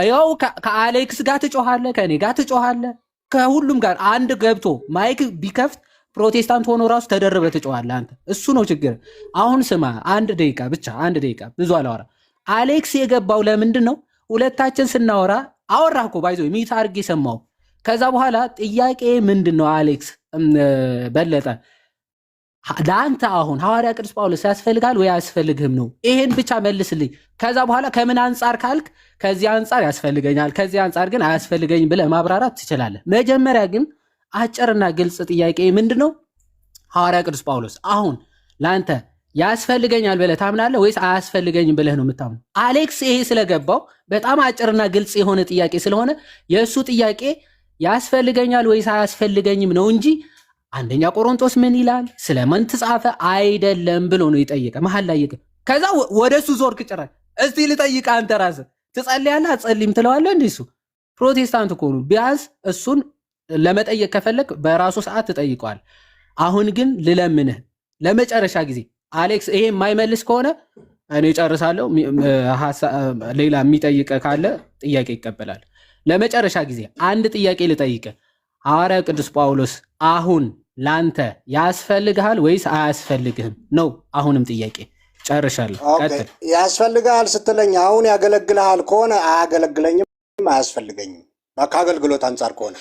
ያው ከአሌክስ ጋር ትጮኻለህ፣ ከእኔ ጋር ትጮኻለህ፣ ከሁሉም ጋር አንድ ገብቶ ማይክ ቢከፍት ፕሮቴስታንት ሆኖ ራሱ ተደርበህ ትጮኻለህ አንተ። እሱ ነው ችግር። አሁን ስማ፣ 1 ደቂቃ ብቻ 1 ደቂቃ፣ ብዙ አላወራ። አሌክስ የገባው ለምንድን ነው? ሁለታችን ስናወራ አወራህ እኮ ባይዞ ሚት አድርጌ ሰማው። ከዛ በኋላ ጥያቄ ምንድን ነው አሌክስ በለጠ ለአንተ አሁን ሐዋርያ ቅዱስ ጳውሎስ ያስፈልጋል ወይ አያስፈልግህም ነው። ይሄን ብቻ መልስልኝ። ከዛ በኋላ ከምን አንጻር ካልክ ከዚህ አንጻር ያስፈልገኛል፣ ከዚህ አንጻር ግን አያስፈልገኝም ብለህ ማብራራት ትችላለህ። መጀመሪያ ግን አጭርና ግልጽ ጥያቄ ምንድን ነው? ሐዋርያ ቅዱስ ጳውሎስ አሁን ለአንተ ያስፈልገኛል ብለህ ታምናለህ ወይስ አያስፈልገኝም ብለህ ነው የምታምነው? አሌክስ ይሄ ስለገባው በጣም አጭርና ግልጽ የሆነ ጥያቄ ስለሆነ የእሱ ጥያቄ ያስፈልገኛል ወይስ አያስፈልገኝም ነው እንጂ አንደኛ ቆሮንቶስ ምን ይላል ስለምን ተጻፈ አይደለም ብሎ ነው የጠየቀ። መሀል ላይ ከዛ ወደሱ ዞርክ ጭራሽ። እስቲ ልጠይቅ አንተ ራስህ ትጸልያለህ አትጸልይም ትለዋለህ እንዴ? እሱ ፕሮቴስታንት እኮ ነው። ቢያንስ እሱን ለመጠየቅ ከፈለክ በራሱ ሰዓት ትጠይቀዋል። አሁን ግን ልለምንህ ለመጨረሻ ጊዜ አሌክስ፣ ይሄ የማይመልስ ከሆነ እኔ ጨርሳለሁ። ሌላ የሚጠይቅ ካለ ጥያቄ ይቀበላል። ለመጨረሻ ጊዜ አንድ ጥያቄ ልጠይቅ። ሐዋርያው ቅዱስ ጳውሎስ አሁን ላንተ ያስፈልግሃል ወይስ አያስፈልግህም ነው? አሁንም ጥያቄ ጨርሻለሁ። ቀጥል። ያስፈልግሃል ስትለኝ አሁን ያገለግልሃል ከሆነ አያገለግለኝም፣ አያስፈልገኝም። ከአገልግሎት አንጻር ከሆነ